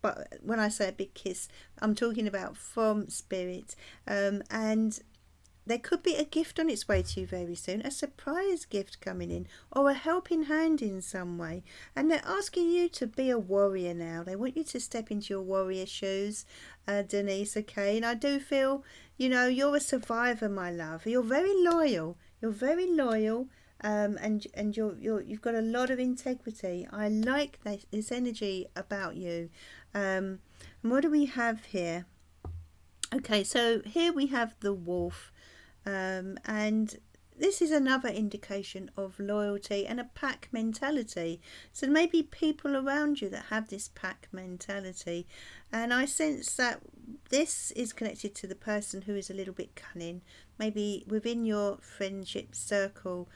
but when I say a big kiss, I'm talking about from spirit, and there could be a gift on its way to you very soon, a surprise gift coming in, or a helping hand in some way. And they're asking you to be a warrior now. They want you to step into your warrior shoes, Denise, okay? And I do feel, you know, you're a survivor, my love. You're very loyal. You're very loyal, and you've got a lot of integrity. I like this energy about you. And what do we have here? Okay, so here we have the wolf. And this is another indication of loyalty and a pack mentality. So maybe people around you that have this pack mentality. And I sense that this is connected to the person who is a little bit cunning. Maybe within your friendship circle,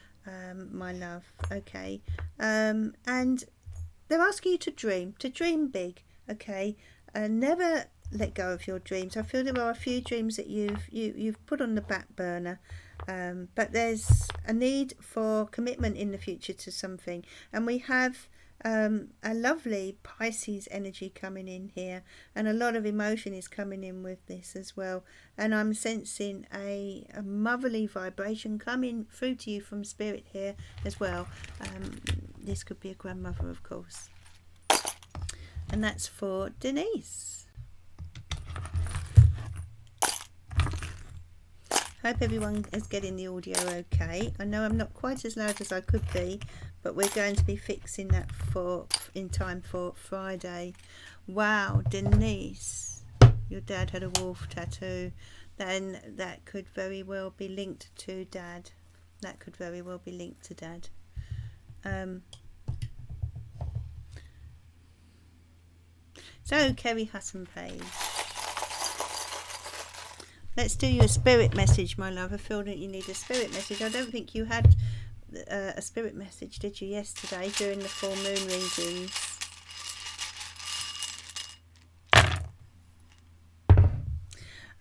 my love. Okay. And they're asking you to dream big. Okay. Never let go of your dreams. I feel there are a few dreams that you've put on the back burner, but there's a need for commitment in the future to something, and we have a lovely Pisces energy coming in here, and a lot of emotion is coming in with this as well, and I'm sensing a motherly vibration coming through to you from spirit here as well. This could be a grandmother, of course, and that's for Denise. Hope everyone is getting the audio okay. I know I'm not quite as loud as I could be, but we're going to be fixing that in time for Friday. Wow, Denise, your dad had a wolf tattoo. Then that could very well be linked to Dad. That could very well be linked to Dad. So, Kerry Hutton Page. Let's do you a spirit message, my love. I feel that you need a spirit message. I don't think you had a spirit message, did you, yesterday during the full moon readings?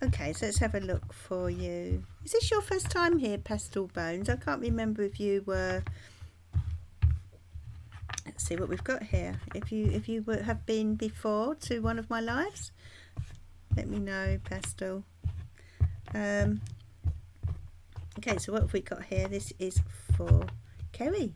Okay, so let's have a look for you. Is this your first time here, Pastel Bones? I can't remember if you were... Let's see what we've got here. If you have been before to one of my lives, let me know, Pastel. Okay, so what have we got here? This is for Kerry.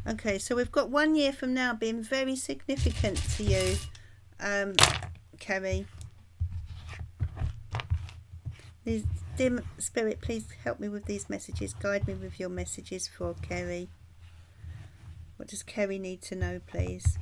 Okay, so we've got 1 year from now being very significant to you, Kerry. Dear Spirit, please help me with these messages. Guide me with your messages for Kerry. What does Kerry need to know, please?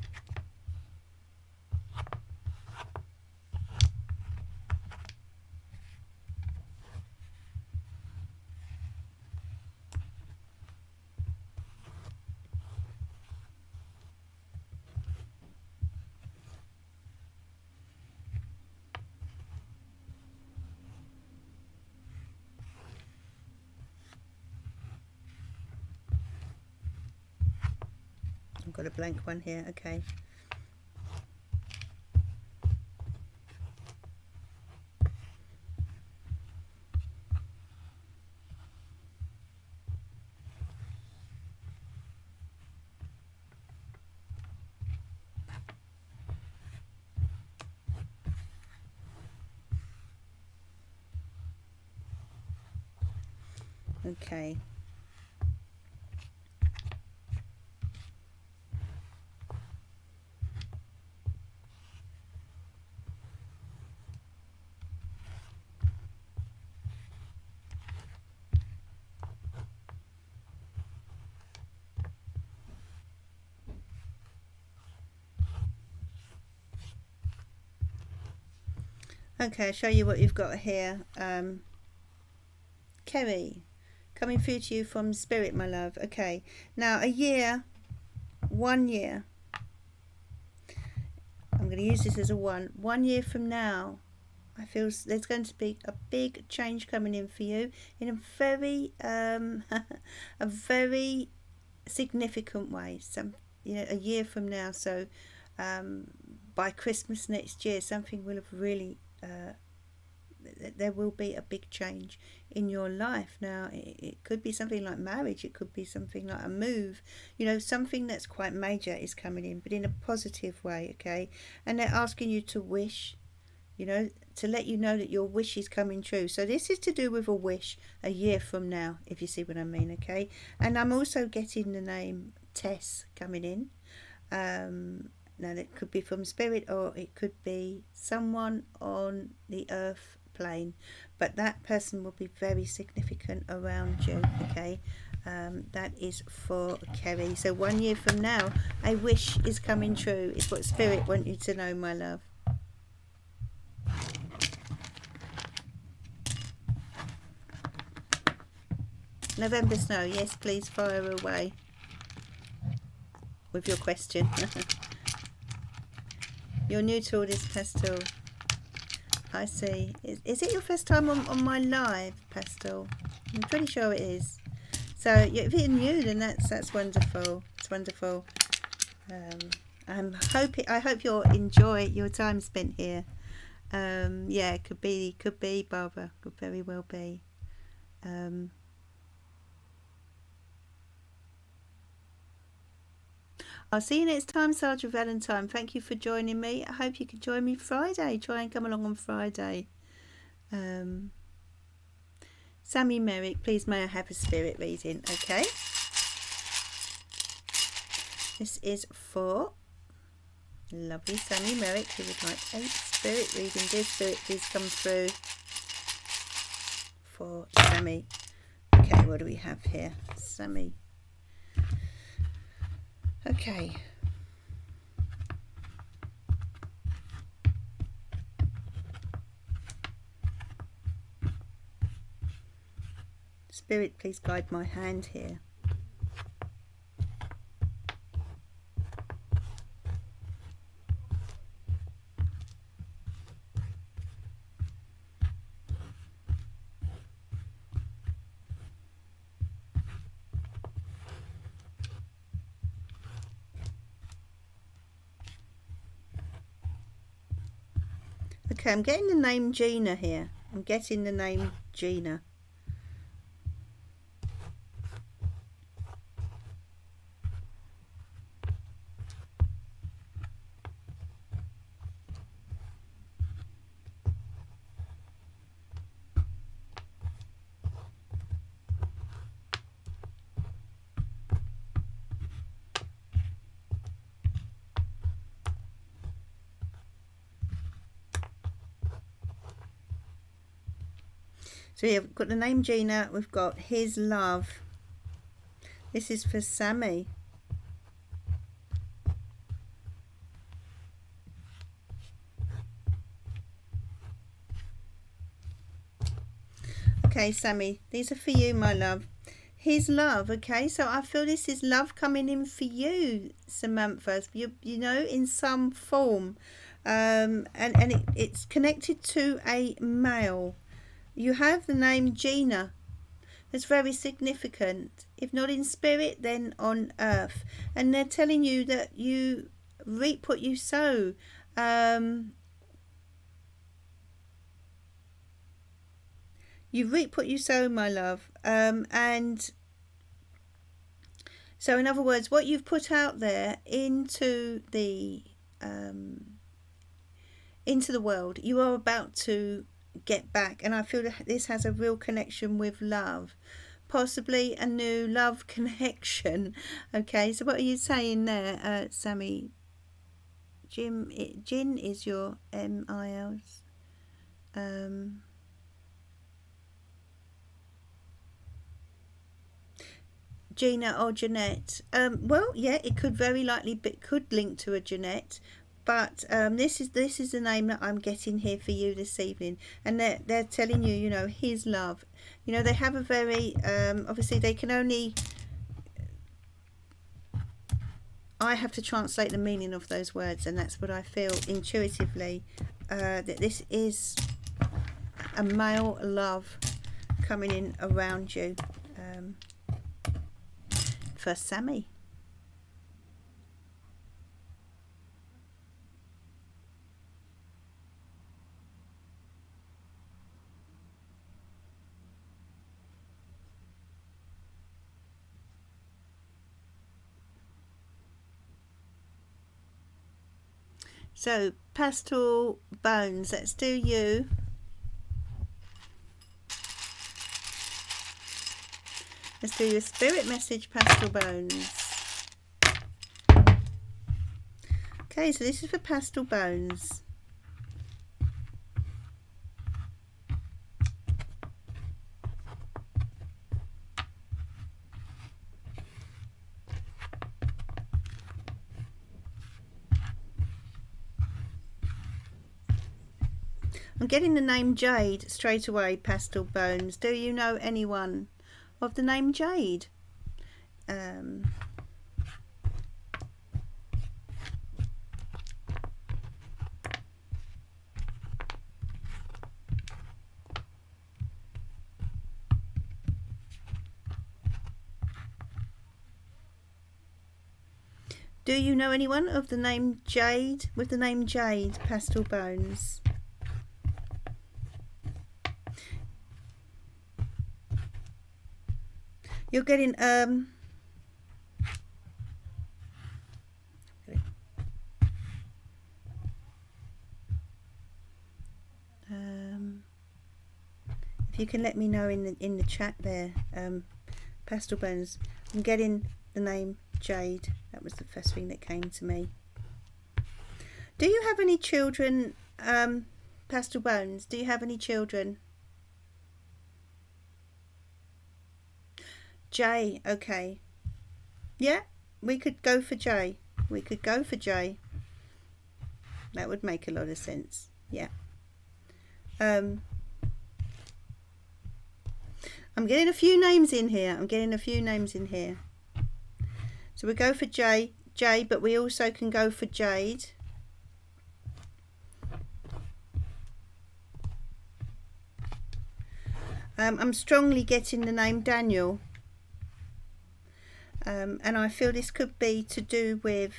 I've got a blank one here, okay. Okay. Okay, I'll show you what you've got here. Kerry, coming through to you from Spirit, my love. Okay, now 1 year. I'm going to use this as a 1. 1 year from now, I feel there's going to be a big change coming in for you in a very, a very significant way. A year from now. So, by Christmas next year, something will have really. There will be a big change in your life. Now, it could be something like marriage. It could be something like a move. Something that's quite major is coming in, but in a positive way. Okay, and they're asking you to wish. To let you know that your wish is coming true. So this is to do with a wish a year from now, if you see what I mean, okay? And I'm also getting the name Tess coming in. Now, it could be from Spirit or it could be someone on the earth plane. But that person will be very significant around you, okay? That is for Kerry. So 1 year from now, a wish is coming true. It's what Spirit want you to know, my love. November Snow, yes, please fire away with your question. You're new to all this, Pastel. I see. Is it your first time on my live, Pastel? I'm pretty sure it is. So if you're new, then that's wonderful. It's wonderful. I hope you'll enjoy your time spent here. Yeah, it could be Barbara. Could very well be. I'll see you next time, Sergeant Valentine. Thank you for joining me. I hope you can join me Friday. Try and come along on Friday. Sammy Merrick, please may I have a spirit reading, okay? This is for lovely Sammy Merrick, who would like a spirit reading. Dear Spirit, please come through for Sammy. Okay, what do we have here? Sammy. Okay. Spirit, please guide my hand here. Okay, I'm getting the name Gina here. I'm getting the name Gina. So yeah, we've got the name Gina, we've got his love. This is for Sammy. Okay, Sammy, these are for you, my love. His love, okay? So I feel this is love coming in for you, Samantha, you know, in some form. And it's connected to a male. You have the name Gina. That's very significant. If not in spirit, then on earth. And they're telling you that you reap what you sow. You reap what you sow, my love. And so, in other words, what you've put out there into the world, you are about to get back. And I feel that this has a real connection with love, possibly a new love connection. Okay, so what are you saying there, Sammy? Jin is your MILs. Gina or Jeanette. Well, yeah, it could very likely could link to a Jeanette, but this is the name that I'm getting here for you this evening, and they're telling you, you know, his love. You know, they have a very obviously they can only. I have to translate the meaning of those words, and that's what I feel intuitively, that this is a male love coming in around you, for Sammy. So, Pastel Bones, let's do you. Let's do your spirit message, Pastel Bones. Okay, so this is for Pastel Bones. I'm getting the name Jade straight away, Pastel Bones. Do you know anyone of the name Jade? Do you know anyone of the name Jade, with the name Jade, Pastel Bones? You're getting if you can let me know in the chat there, Pastel Bones. I'm getting the name Jade. That was the first thing that came to me. Do you have any children, Pastel Bones? Do you have any children? Jay, okay. Yeah, we could go for Jay. We could go for Jay. That would make a lot of sense. Yeah. I'm getting a few names in here. So we go for Jay, but we also can go for Jade. I'm strongly getting the name Daniel. And I feel this could be to do with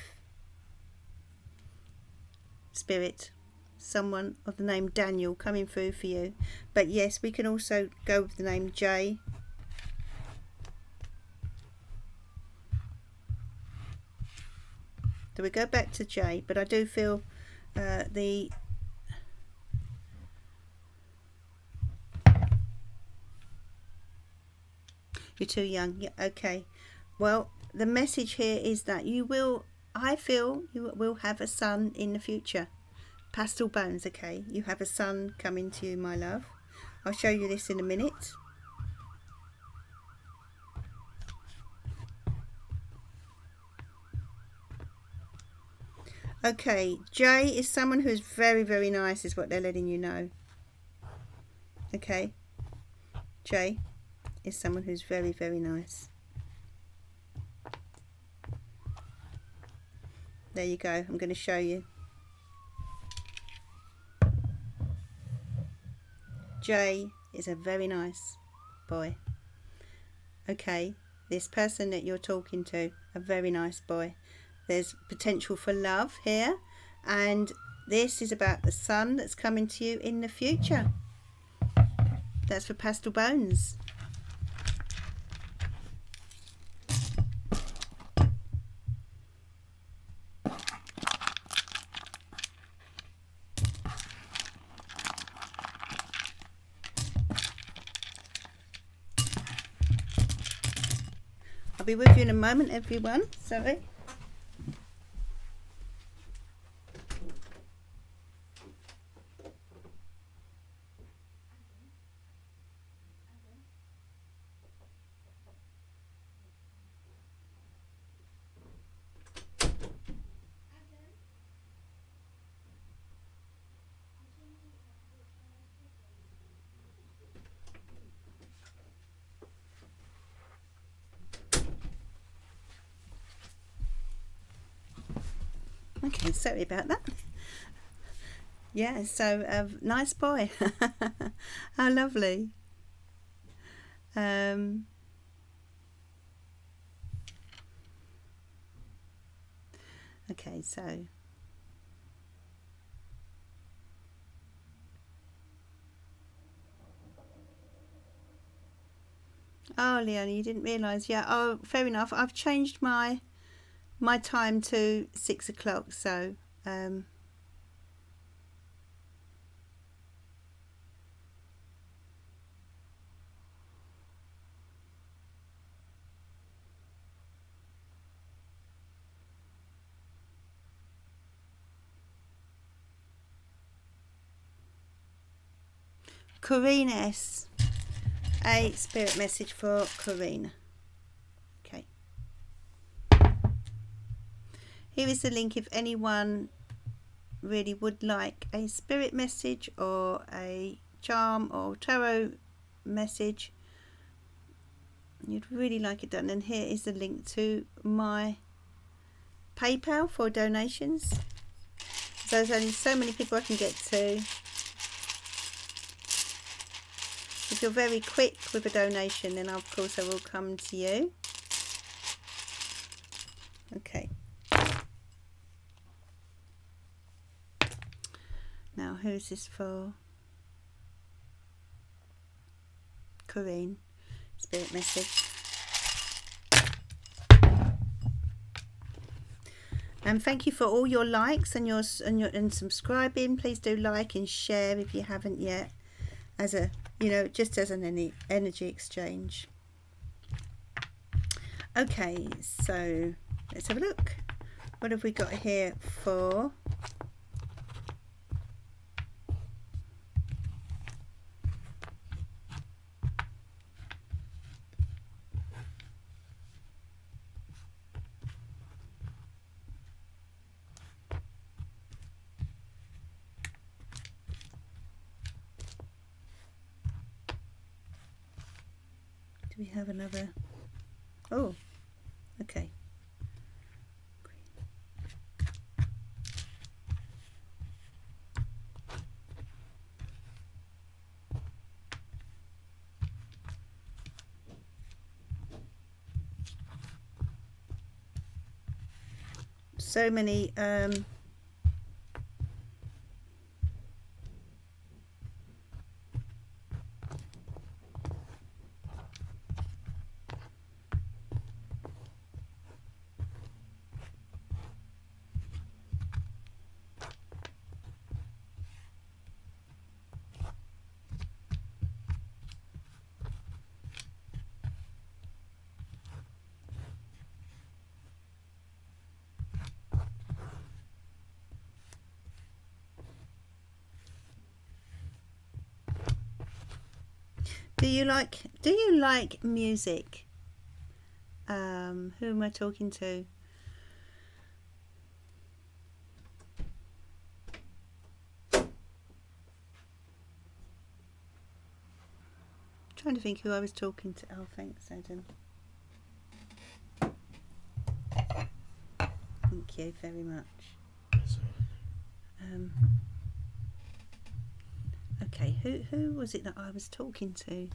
spirit, someone of the name Daniel coming through for you. But yes, we can also go with the name Jay. So we go back to Jay, but I do feel you're too young. Yeah, okay. Well, the message here is that I feel you will have a son in the future. Pastel Bones, okay. You have a son coming to you, my love. I'll show you this in a minute. Okay, Jay is someone who's very, very nice, is what they're letting you know. Okay. Jay is someone who's very, very nice. There you go. I'm going to show you. Jay is a very nice boy. Okay, this person that you're talking to, a very nice boy. There's potential for love here, and this is about the son that's coming to you in the future. That's for Pastel Bones. I'll be with you in a moment, everyone. Sorry. Okay, sorry about that. Yeah, so nice boy. How lovely. Okay, so oh, Leonie, you didn't realise. Yeah. Oh, fair enough. I've changed my time to 6 o'clock. So Corrine S. A spirit message for Corrine. Okay. Here is the link if anyone really would like a spirit message or a charm or tarot message. You'd really like it done. And here is the link to my PayPal for donations. So there's only so many people I can get to. If you're very quick with a donation, then of course I will come to you. Okay. Now, who is this for? Corrine. Spirit message. And thank you for all your likes and subscribing. Please do like and share if you haven't yet, as a just as an energy exchange. Okay, so let's have a look. What have we got here for? Do we have another? Oh, okay. So many Do you like music? Who am I talking to? Trying to think who I was talking to. Oh, thanks, Adam. Thank you very much. Okay, who was it that I was talking to?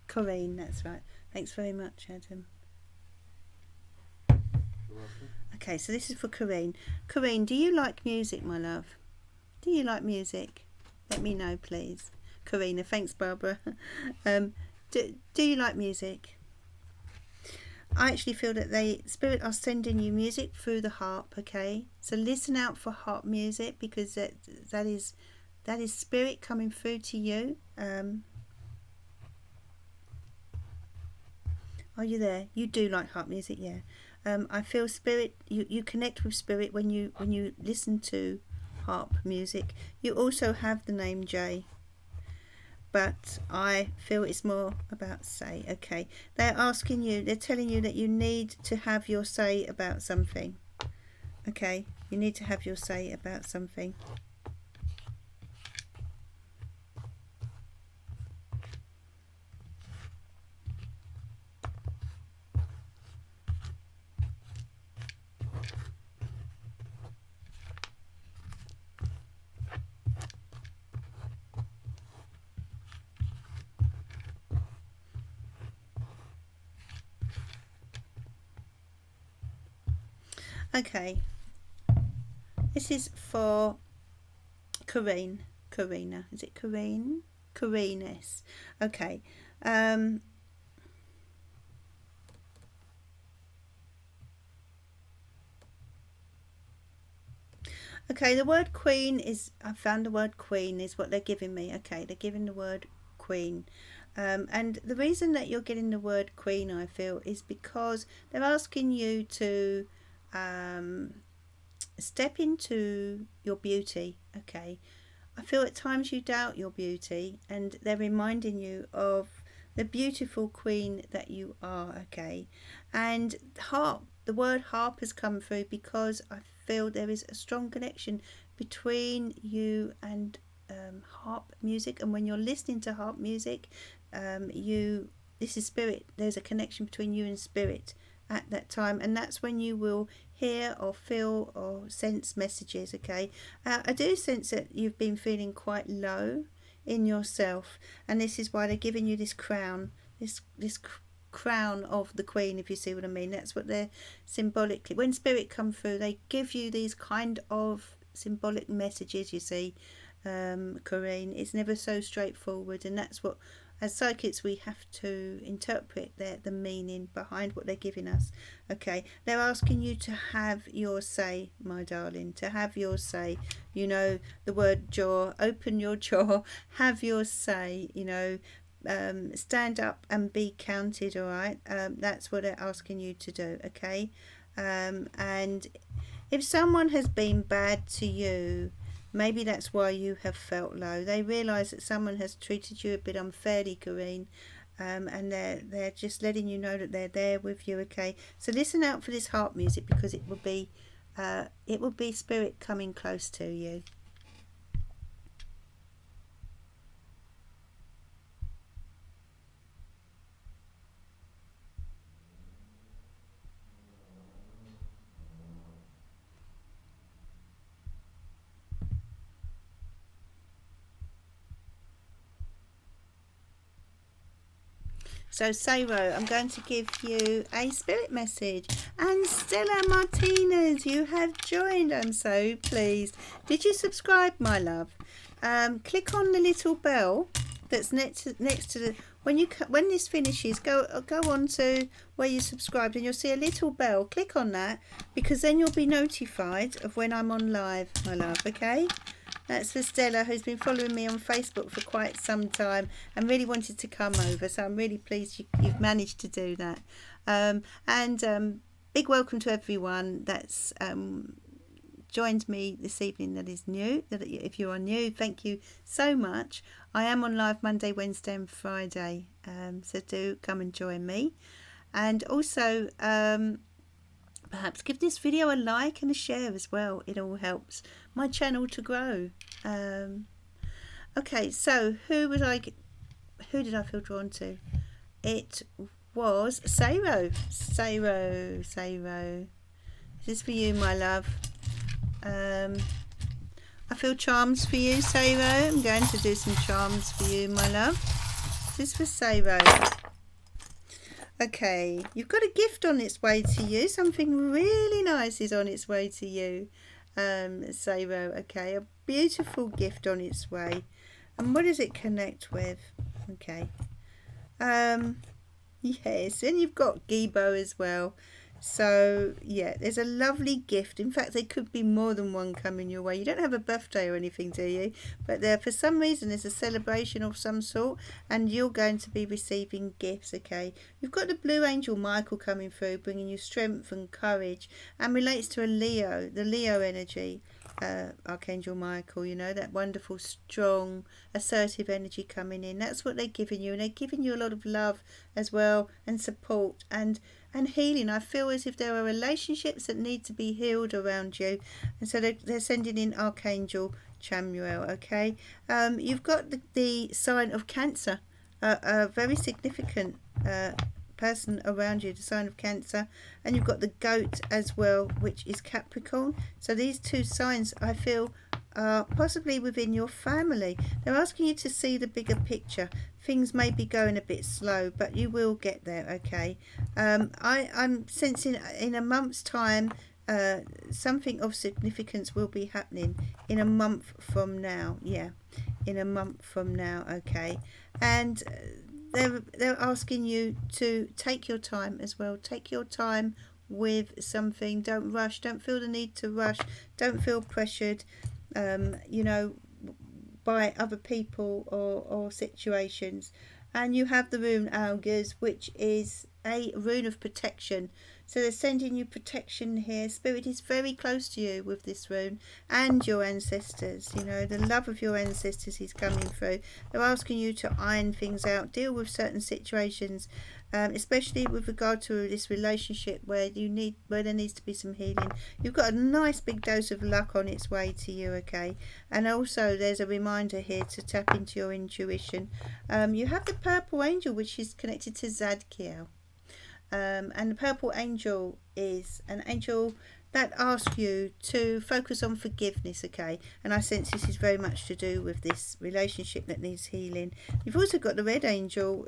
Corrine, that's right. Thanks very much, Adam. You're welcome. Okay, so this is for Corrine. Corrine, do you like music, my love? Do you like music? Let me know, please. Karina, thanks, Barbara. Do you like music? I actually feel that Spirit are sending you music through the harp, okay? So listen out for harp music, because that is Spirit coming through to you. Are you there? You do like harp music, yeah. I feel Spirit, you connect with Spirit when you listen to harp music. You also have the name Jay, but I feel it's more about say. Okay, they're telling you that you need to have your say about something. Okay, you need to have your say about something. Okay, this is for Karina. Is it Karine? Karines. Okay. Okay, the word queen is, I found the word queen is what they're giving me. Okay, they're giving the word queen. And the reason that you're getting the word queen, I feel, is because they're asking you to step into your beauty. Okay, I feel at times you doubt your beauty, and they're reminding you of the beautiful queen that you are. Okay, and harp, the word harp has come through because I feel there is a strong connection between you and harp music, and when you're listening to harp music, this is spirit. There's a connection between you and spirit at that time, and that's when you will hear or feel or sense messages. Okay, I do sense that you've been feeling quite low in yourself, and this is why they're giving you this crown, this crown of the queen, if you see what I mean. That's what they're symbolically, when spirit come through, they give you these kind of symbolic messages, you see. Corinne, it's never so straightforward, and that's what, as psychics, we have to interpret the meaning behind what they're giving us. Okay, they're asking you to have your say, my darling, to have your say. You know, the word jaw, open your jaw, have your say, you know. Stand up and be counted, all right? That's what they're asking you to do, okay? And if someone has been bad to you, maybe that's why you have felt low. They realise that someone has treated you a bit unfairly, Corinne, and they're just letting you know that they're there with you, okay? So listen out for this harp music, because it will be spirit coming close to you. So, Sayro, I'm going to give you a spirit message. And Stella Martinez, you have joined. I'm so pleased. Did you subscribe, my love? Click on the little bell that's next to the... When this finishes, go on to where you subscribed, and you'll see a little bell. Click on that, because then you'll be notified of when I'm on live, my love, okay? That's for Stella, who's been following me on Facebook for quite some time and really wanted to come over. So I'm really pleased you've managed to do that. And big welcome to everyone that's joined me this evening that is new. If you are new, thank you so much. I am on live Monday, Wednesday and Friday. So do come and join me. And also... perhaps give this video a like and a share as well. It all helps my channel to grow. Okay, so who did I feel drawn to? It was Sayro. This is for you, my love. I feel charms for you, Sayro. I'm going to do some charms for you, my love. This is for Sayro. Okay, you've got a gift on its way to you. Something really nice is on its way to you, Sayro. Okay, a beautiful gift on its way. And what does it connect with? Okay. Yes, and you've got Gibo as well. So, yeah, there's a lovely gift. In fact, there could be more than one coming your way. You don't have a birthday or anything, do you? But for some reason, there's a celebration of some sort, and you're going to be receiving gifts, okay? You've got the Blue Angel Michael coming through, bringing you strength and courage, and relates to a Leo, the Leo energy. Archangel Michael, you know, that wonderful, strong, assertive energy coming in. That's what they're giving you, and they're giving you a lot of love as well, and support and healing. I feel as if there are relationships that need to be healed around you, and so they're sending in Archangel Chamuel, okay? You've got the sign of Cancer, a very significant person around you, the sign of Cancer, and you've got the goat as well, which is Capricorn. So these two signs, I feel, are possibly within your family. They're asking you to see the bigger picture. Things may be going a bit slow, but you will get there, okay? I'm sensing in a month's time, something of significance will be happening in a month from now. Yeah, in a month from now. Okay, and they're asking you to take your time as well. Take your time with something. Don't rush. Don't feel the need to rush. Don't feel pressured. You know, by other people or situations. And you have the rune Augurs, which is a rune of protection. So they're sending you protection here. Spirit is very close to you with this rune, and your ancestors. You know, the love of your ancestors is coming through. They're asking you to iron things out, deal with certain situations, especially with regard to this relationship where there needs to be some healing. You've got a nice big dose of luck on its way to you, okay? And also there's a reminder here to tap into your intuition. You have the purple angel, which is connected to Zadkiel. And the purple angel is an angel that asks you to focus on forgiveness, okay? And I sense this is very much to do with this relationship that needs healing. You've also got the red angel,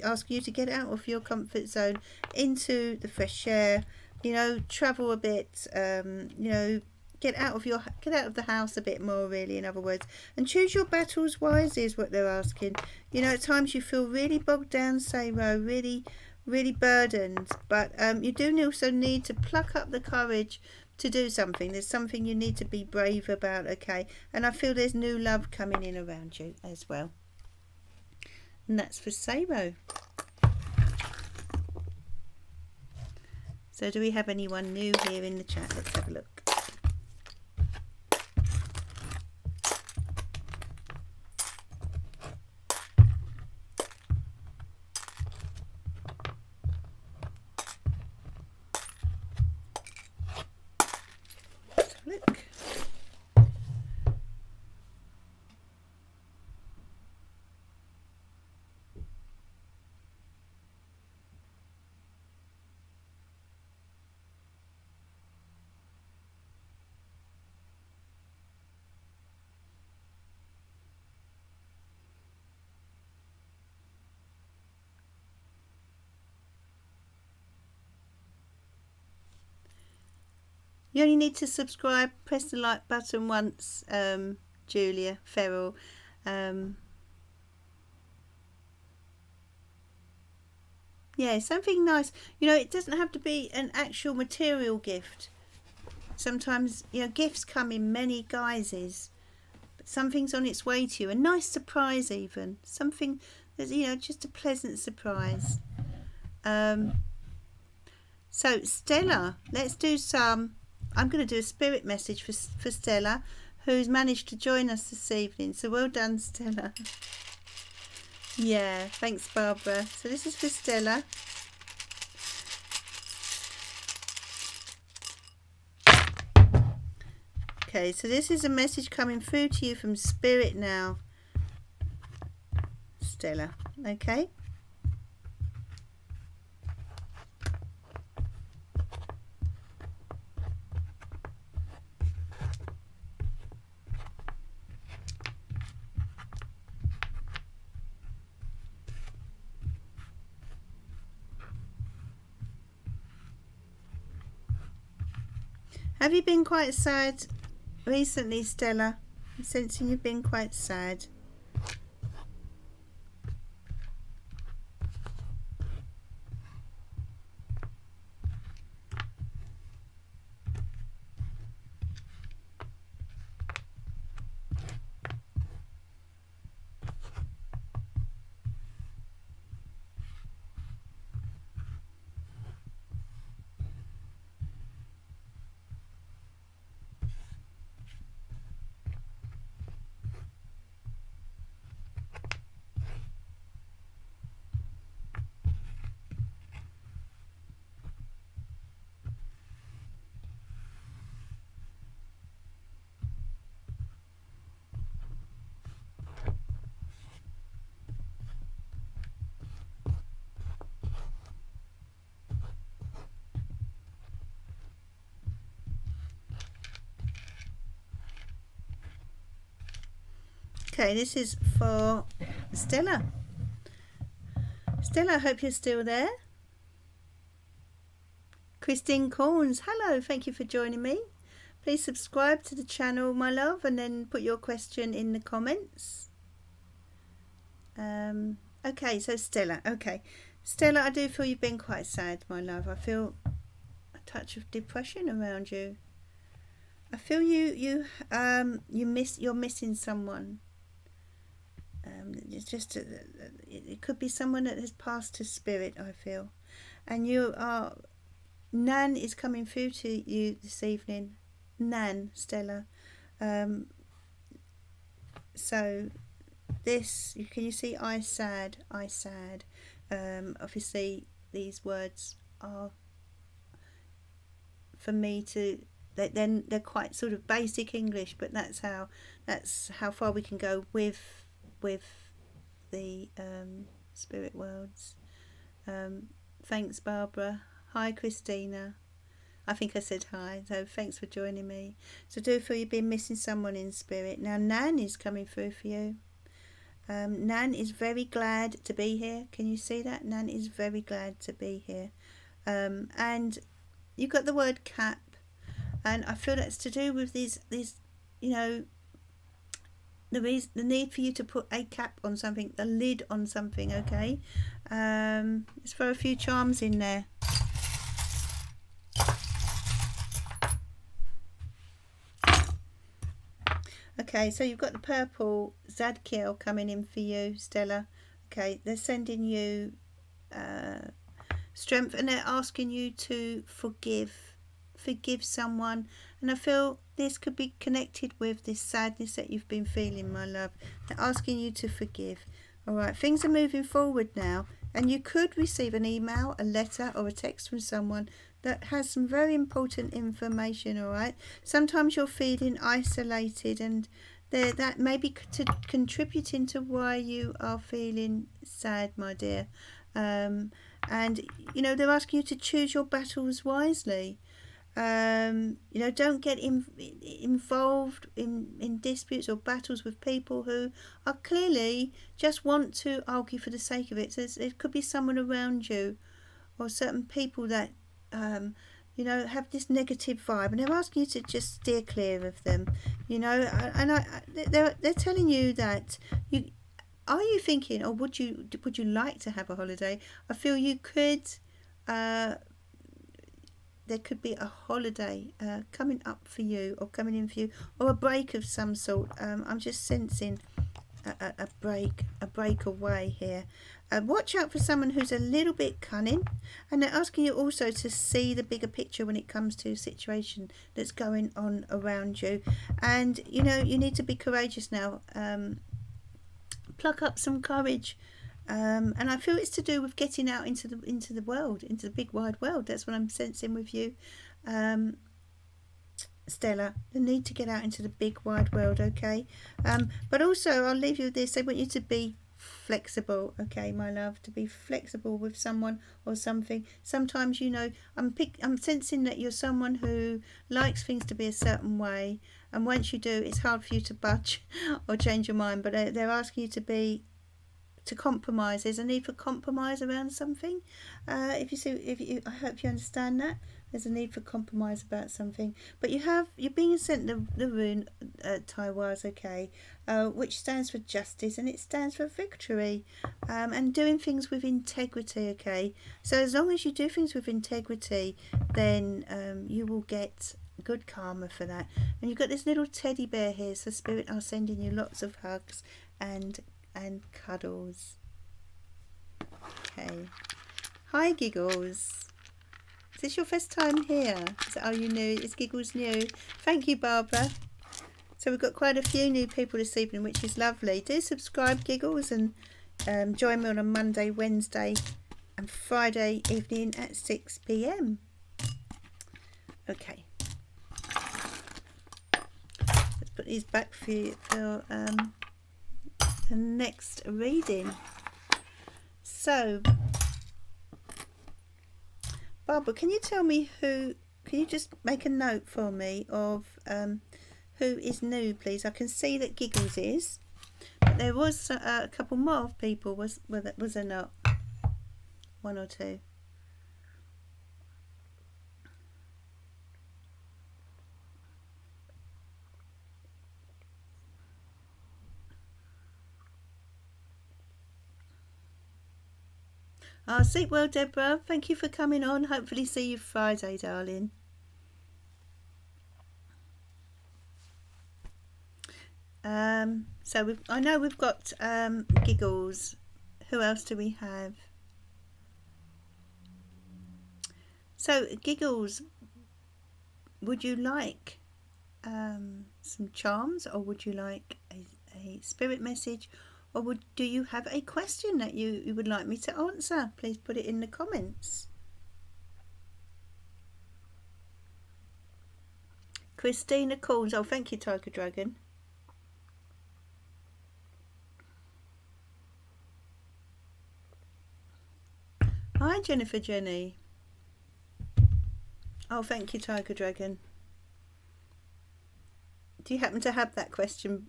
asking you to get out of your comfort zone into the fresh air, you know, travel a bit, you know, get out of the house a bit more, really, in other words, and choose your battles wisely is what they're asking. You know, at times you feel really bogged down, Sabo, really burdened, but you do also need to pluck up the courage to do something. There's something you need to be brave about, okay? And I feel there's new love coming in around you as well. And that's for Sabo. So do we have anyone new here in the chat? Let's have a look. You only need to subscribe, press the like button once, Julia Ferrell. Yeah, something nice. You know, it doesn't have to be an actual material gift. Sometimes, you know, gifts come in many guises. But something's on its way to you. A nice surprise even. Something that's, you know, just a pleasant surprise. So, Stella, let's do some... I'm going to do a spirit message for Stella, who's managed to join us this evening. So well done, Stella. Yeah, thanks, Barbara. So this is for Stella. Okay, so this is a message coming through to you from Spirit now, Stella. Okay. Have you been quite sad recently, Stella? I'm sensing you've been quite sad. Okay, this is for Stella. Stella, I hope you're still there. Christine Corns, hello, thank you for joining me. Please subscribe to the channel, my love, and then put your question in the comments. Okay, so Stella. Okay, Stella, I do feel you've been quite sad, my love. I feel a touch of depression around you. I feel you're missing someone. It's just it could be someone that has passed to spirit, I feel, and Nan is coming through to you this evening. Nan, Stella. So this, can you see I sad. Obviously these words are for me to, they're quite sort of basic English, but that's how far we can go with the spirit worlds. Thanks, Barbara. Hi, Christina. I think I said hi, so thanks for joining me. So do feel you've been missing someone in spirit. Now Nan is coming through for you. Nan is very glad to be here. Can you see that? Nan is very glad to be here. And you've got the word cap, and I feel that's to do with these the need for you to put a cap on something, a lid on something, okay? Let's throw a few charms in there. Okay, so you've got the purple Zadkiel coming in for you, Stella. Okay, they're sending you strength, and they're asking you to forgive someone. And I feel this could be connected with this sadness that you've been feeling, my love. They're asking you to forgive. All right, things are moving forward now, and you could receive an email, a letter, or a text from someone that has some very important information. All right, sometimes you're feeling isolated, and that may be contributing to why you are feeling sad, my dear. And they're asking you to choose your battles wisely. Don't get involved in disputes or battles with people who are clearly just want to argue for the sake of it. So it could be someone around you, or certain people that have this negative vibe, and they're asking you to just steer clear of them. They're telling you that are you thinking, or would you like to have a holiday? I feel you could. There could be a holiday coming up for you, or coming in for you, or a break of some sort. I'm just sensing a break away here. Watch out for someone who's a little bit cunning, and they're asking you also to see the bigger picture when it comes to a situation that's going on around you. And you need to be courageous now. Pluck up some courage. And I feel it's to do with getting out into the world, into the big wide world. That's what I'm sensing with you, Stella. The need to get out into the big wide world, okay? But also, I'll leave you with this. I want you to be flexible, okay, my love? To be flexible with someone or something. Sometimes, I'm sensing that you're someone who likes things to be a certain way, and once you do, it's hard for you to budge or change your mind. But they're asking you to compromise. There's a need for compromise around something. I hope you understand that. There's a need for compromise about something. But you're being sent the rune Taiwas, okay, which stands for justice, and it stands for victory, and doing things with integrity, okay. So as long as you do things with integrity, then you will get good karma for that. And you've got this little teddy bear here, so Spirit are sending you lots of hugs and cuddles. Okay. Hi, Giggles. Is this your first time here? Are you new? Is Giggles new? Thank you, Barbara. So we've got quite a few new people this evening, which is lovely. Do subscribe, Giggles, and join me on a Monday, Wednesday and Friday evening at 6 p.m. Okay. Let's put these back for you for the next reading. So, Barbara, can you tell me can you just make a note for me of who is new, please? I can see that Giggles is, but there was a couple more of people, was there not? One or two? Oh, sleep well, Deborah. Thank you for coming on. Hopefully see you Friday, darling. So I know we've got Giggles. Who else do we have? So Giggles, would you like some charms, or would you like a spirit message, or do you have a question that you would like me to answer? Please put it in the comments. Christina calls. Oh, thank you, Tiger Dragon. Hi, Jennifer Jenny. Oh, thank you, Tiger Dragon. Do you happen to have that question,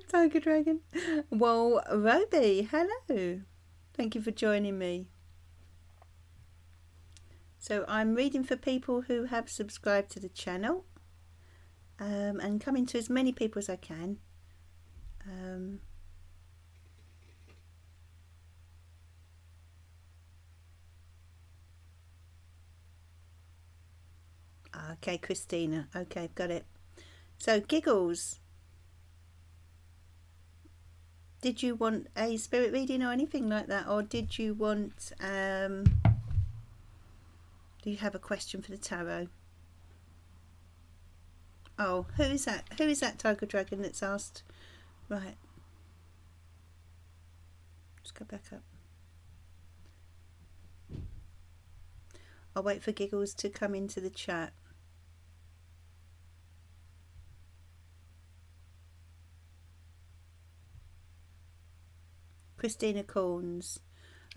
Tiger Dragon? Well, Roby, hello. Thank you for joining me. So I'm reading for people who have subscribed to the channel, and coming to as many people as I can. Okay, Christina. Okay, got it. So, Giggles, did you want a spirit reading or anything like that, or did you want do you have a question for the tarot? Oh, who is that? Who is that, Tiger Dragon, that's asked? Right. Let's go back up. I'll wait for Giggles to come into the chat. Christina Corns.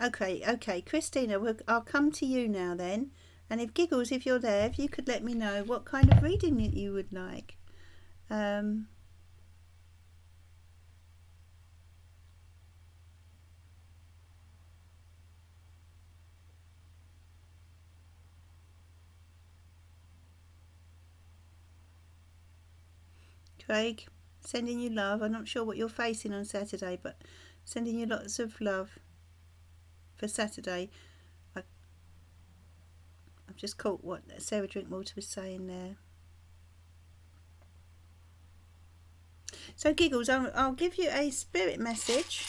Okay, Christina, I'll come to you now then. And if Giggles, if you're there, if you could let me know what kind of reading you would like. Craig, sending you love. I'm not sure what you're facing on Saturday, but sending you lots of love for Saturday. I've just caught what Sarah Drinkwater was saying there. So Giggles, I'll give you a spirit message,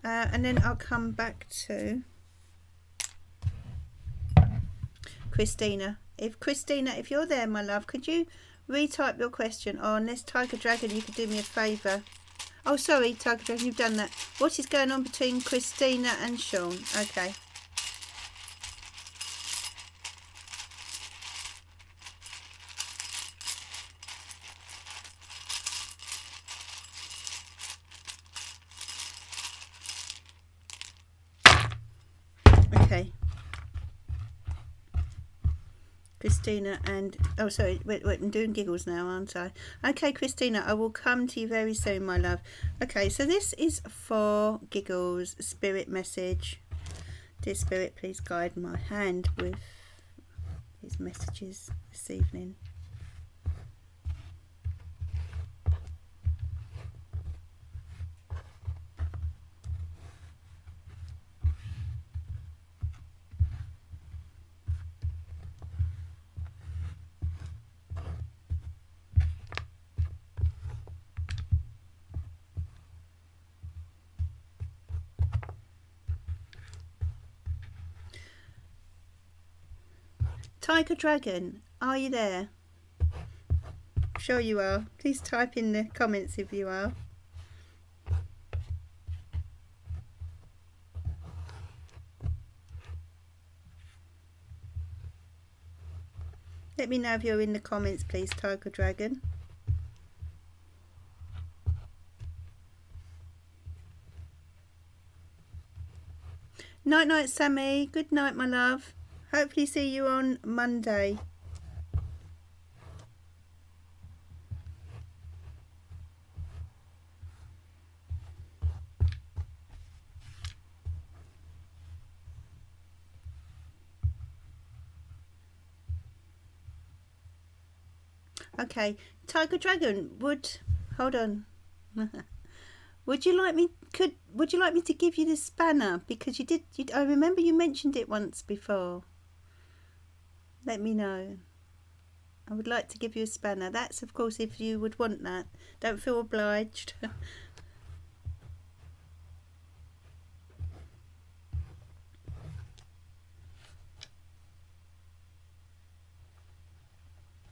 and then I'll come back to Christina. If you're there, my love, could you retype your question? Or unless Tiger Dragon, you could do me a favour. Oh, sorry, Tiger Dragon, you've done that. What is going on between Christina and Sean? Okay. Okay. Christina and... Oh, sorry. Wait, I'm doing Giggles now, aren't I? Okay, Christina, I will come to you very soon, my love. Okay, so this is for Giggles' spirit message. Dear Spirit, please guide my hand with these messages this evening. Tiger Dragon, are you there? I'm sure you are. Please type in the comments if you are. Let me know if you're in the comments, please, Tiger Dragon. Night night, Sammy. Good night, my love. Hopefully see you on Monday. Okay, Tiger Dragon, hold on. Would you like me to give you the spanner? Because I remember you mentioned it once before. Let me know. I would like to give you a spanner. That's, of course, if you would want that. Don't feel obliged.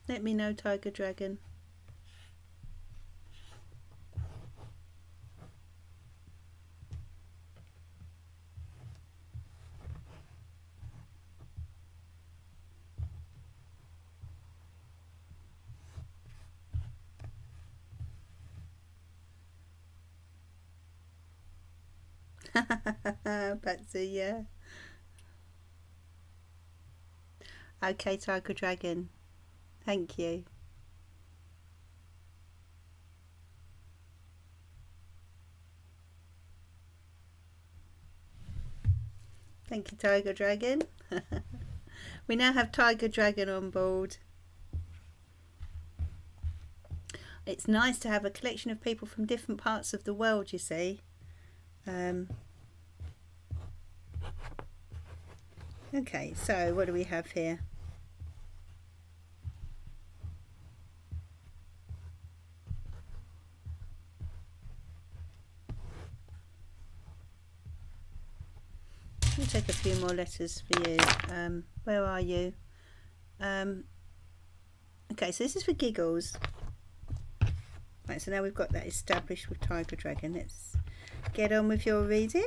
Let me know, Tiger Dragon. Patsy, yeah. Okay, Tiger Dragon. Thank you. Thank you, Tiger Dragon. We now have Tiger Dragon on board. It's nice to have a collection of people from different parts of the world, you see. Okay, so what do we have here? We'll take a few more letters for you. Where are you? Okay, so this is for giggles. Right, so now we've got that established with Tiger Dragon. Let's get on with your reading.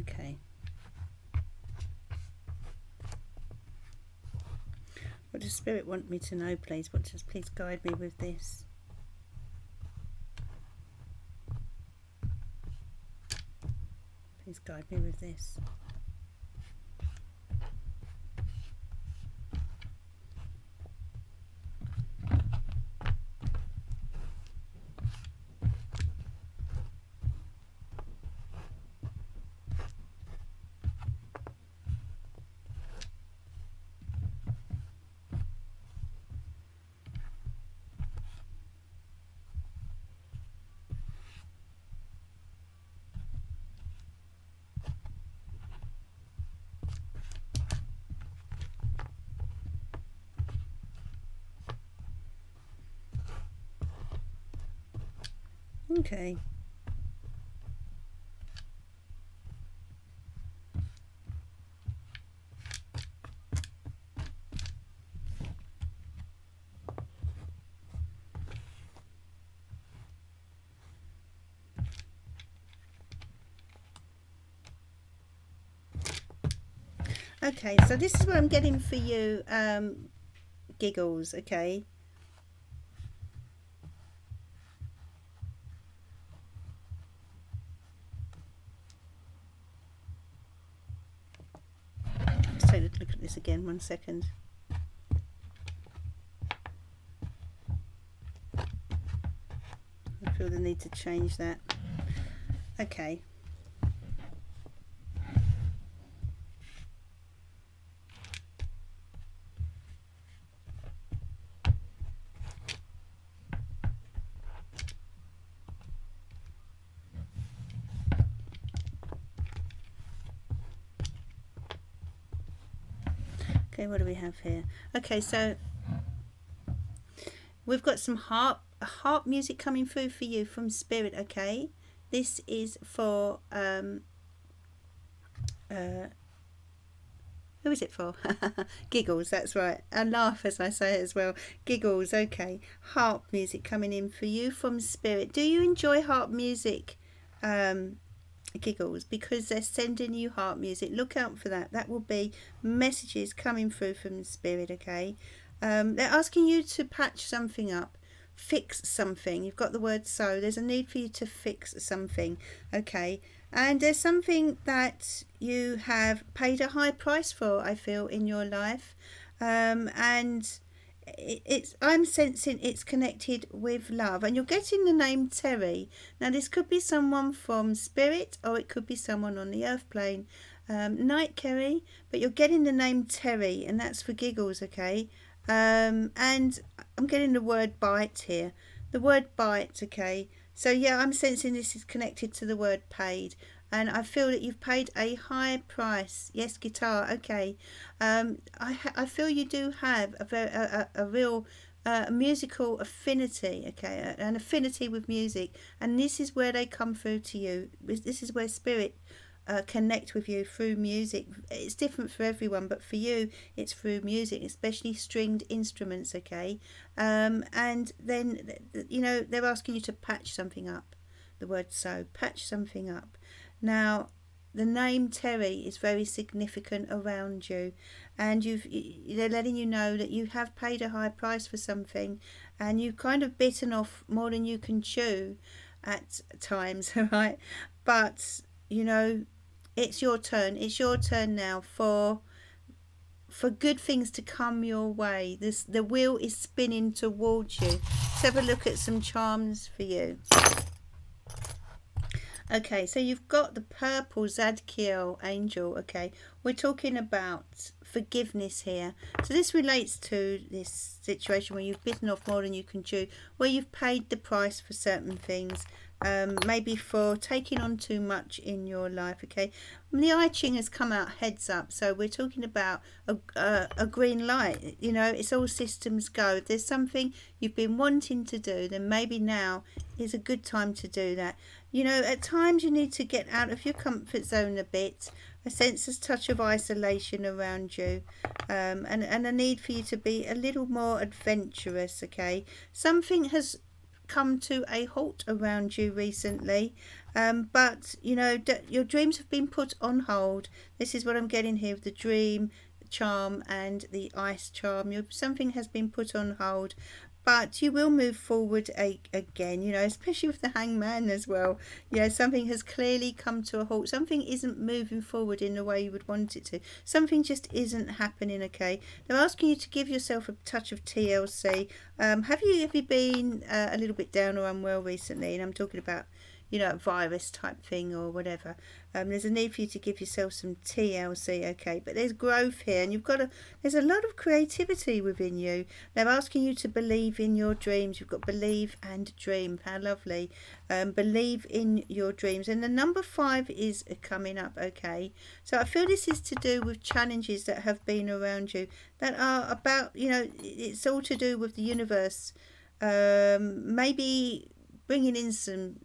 Okay. What does Spirit want me to know, please? Please guide me with this. Please guide me with this. Okay. Okay, so this is what I'm getting for you, Giggles, okay? Let's take a look at this again, 1 second. I feel the need to change that. Okay. Okay, what do we have here? Okay, so we've got some harp music coming through for you from Spirit, okay? This is for Who is it for? Giggles, that's right. And laugh as I say it as well. Giggles, okay. Harp music coming in for you from Spirit. Do you enjoy harp music? Giggles, because they're sending you harp music. Look out for that. That will be messages coming through from Spirit, okay? They're asking you to patch something up, fix something. You've got the word so. There's a need for you to fix something, okay? And there's something that you have paid a high price for, I feel, in your life. And I'm sensing it's connected with love. And you're getting the name Terry. Now, this could be someone from Spirit, or it could be someone on the earth plane. Night, Kerry. But you're getting the name Terry, and that's for Giggles, okay? And I'm getting the word bite here. The word bite, okay? So yeah, I'm sensing this is connected to the word paid. And I feel that you've paid a high price. Yes, guitar, okay. I feel you do have a real musical affinity, okay? An affinity with music. And this is where they come through to you. This is where Spirit connect with you through music. It's different for everyone, but for you it's through music, especially stringed instruments, okay? And then, you know, they're asking you to patch something up. The word so, patch something up. Now, the name Terry is very significant around you, and they're letting you know that you have paid a high price for something, and you've kind of bitten off more than you can chew at times, right? But you know, it's your turn. It's your turn now for good things to come your way. The wheel is spinning towards you. Let's have a look at some charms for you. Okay, so you've got the purple Zadkiel angel, okay? We're talking about forgiveness here. So this relates to this situation where you've bitten off more than you can chew, where you've paid the price for certain things, maybe for taking on too much in your life, okay? The I Ching has come out heads up, so we're talking about a green light. You know, it's all systems go. If there's something you've been wanting to do, then maybe now is a good time to do that. You know, at times you need to get out of your comfort zone a bit. I sense a touch of isolation around you, and a need for you to be a little more adventurous, okay? Something has come to a halt around you recently, but, you know, your dreams have been put on hold. This is what I'm getting here with the dream charm and the ice charm. Something has been put on hold, but you will move forward again, you know, especially with the hangman as well. Yeah, something has clearly come to a halt. Something isn't moving forward in the way you would want it to. Something just isn't happening, okay? They're asking you to give yourself a touch of TLC. Have you been a little bit down or unwell recently? And I'm talking about, you know, a virus type thing or whatever. There's a need for you to give yourself some TLC, okay? But there's growth here, and there's a lot of creativity within you. They're asking you to believe in your dreams. You've got believe and dream. How lovely. Believe in your dreams. And the number 5 is coming up, okay? So I feel this is to do with challenges that have been around you that are about, you know, it's all to do with the universe. Maybe bringing in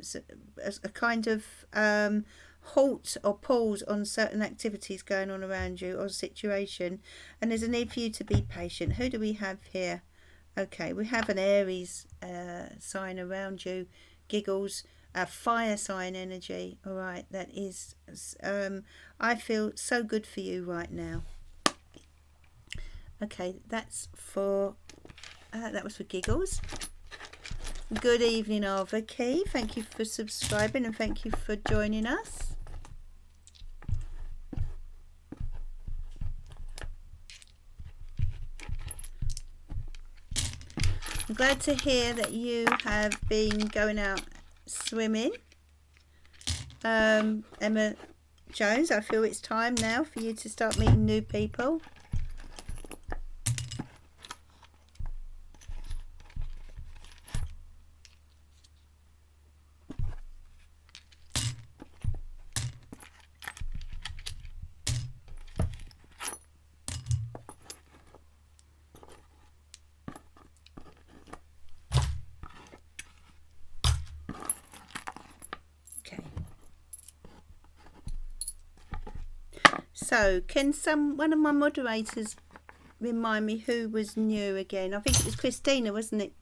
a kind of halt or pause on certain activities going on around you or situation, and there's a need for you to be patient. Who do we have here? Okay, we have an Aries sign around you, Giggles, a fire sign energy. All right, that is I feel so good for you right now. Okay, that's for that was for Giggles. Good evening, Ava Key. Thank you for subscribing and thank you for joining us. I'm glad to hear that you have been going out swimming. Emma Jones, I feel it's time now for you to start meeting new people. So, can one of my moderators remind me who was new again? I think it was Christina, wasn't it?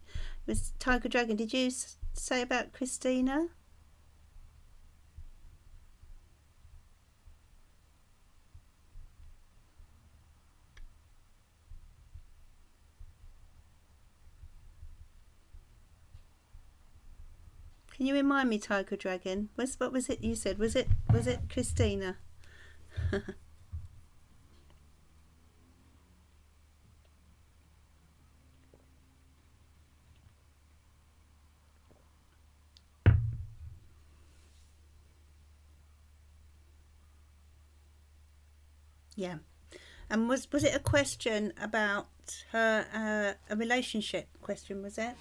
It was Tiger Dragon. Did you say about Christina? Can you remind me, Tiger Dragon? What was it you said? Was it Christina? Yeah. And was it a question about her a relationship question? Was it?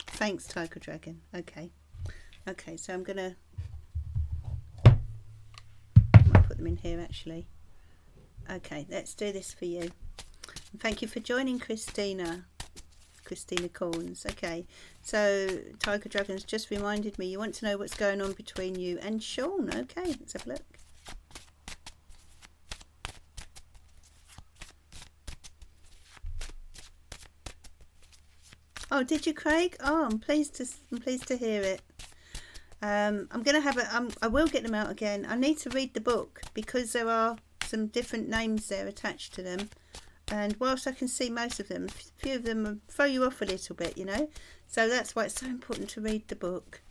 Thanks, Tiger Dragon. Okay, so I'm gonna I might put them in here actually. Okay, let's do this for you. And thank you for joining, Christina Corns. Okay, so Tiger Dragon's just reminded me you want to know what's going on between you and Sean. Okay, let's have a look. Oh, did you, Craig? Oh, I'm pleased to hear it. I'm gonna have I will get them out again. I need to read the book because there are some different names there attached to them, and whilst I can see most of them, a few of them throw you off a little bit, you know. So that's why it's so important to read the book.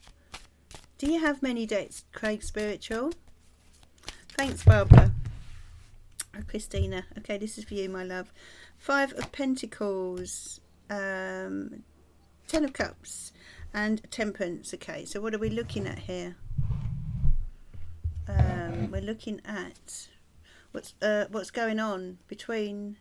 Do you have many dates, Craig Spiritual? Thanks, Barbara. Oh, Christina. Okay, this is for you, my love. 5 of Pentacles. 10 of Cups and Temperance. Okay, so what are we looking at here? We're looking at what's going on between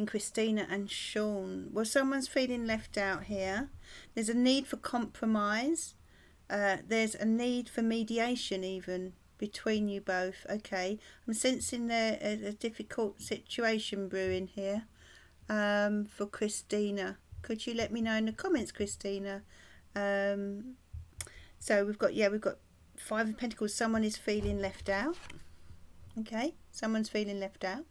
Christina and Sean. Well, someone's feeling left out here. There's a need for compromise. There's a need for mediation even between you both. Okay, I'm sensing there a difficult situation brewing here for Christina. Could you let me know in the comments, Christina? So we've got 5 of Pentacles. Someone is feeling left out. Okay, someone's feeling left out.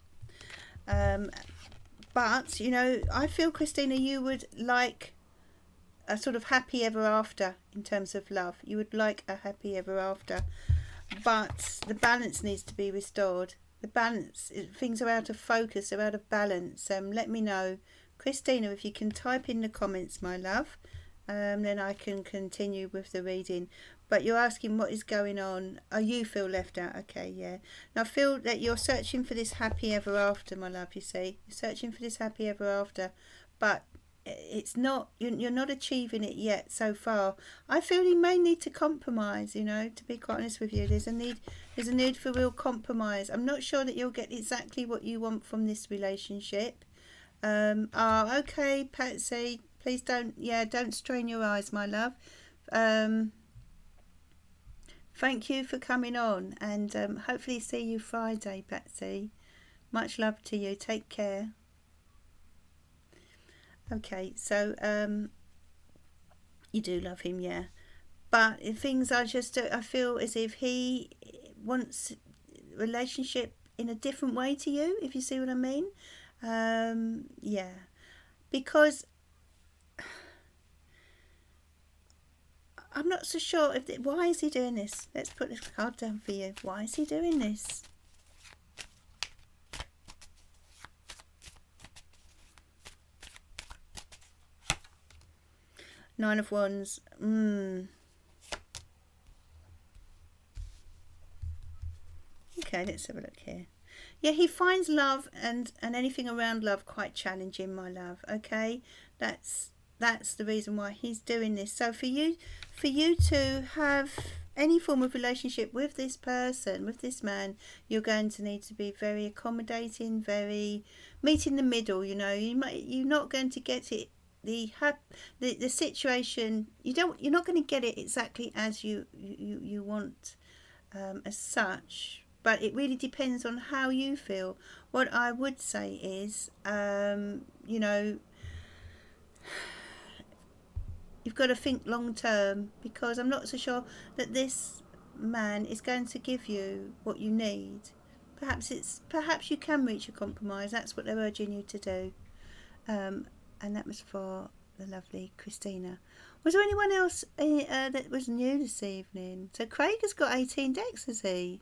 But you know, I feel, Christina, you would like a sort of happy ever after in terms of love. You would like a happy ever after, but the balance needs to be restored. The balance, things are out of focus, they're out of balance. Let me know, Christina, if you can type in the comments, my love, then I can continue with the reading. But you're asking what is going on. Oh, you feel left out. Okay, yeah. Now I feel that you're searching for this happy ever after, my love, you see. You're searching for this happy ever after, but it's not, you're not achieving it yet so far. I feel you may need to compromise, you know, to be quite honest with you. There's a need for real compromise. I'm not sure that you'll get exactly what you want from this relationship. Okay, Patsy, please don't strain your eyes, my love. Thank you for coming on, and hopefully see you Friday, Patsy. Much love to you. Take care. Okay, so you do love him, yeah. But things are just, I feel as if he wants a relationship in a different way to you, if you see what I mean. Yeah, because I'm not so sure why is he doing this? Let's put this card down for you. Why is he doing this? Nine of Wands. Okay, let's have a look here. Yeah, he finds love and anything around love quite challenging, my love. Okay, that's the reason why he's doing this. So for you to have any form of relationship with this person, with this man, you're going to need to be very accommodating, very meet in the middle. You know, you're not going to get it. The situation, you're not going to get it exactly as you want, as such. but it really depends on how you feel. What I would say is, you know, you've got to think long term, because I'm not so sure that this man is going to give you what you need. Perhaps you can reach a compromise. That's what they're urging you to do. And that was for the lovely Christina. Was there anyone else that was new this evening? So Craig has got 18 decks, has he?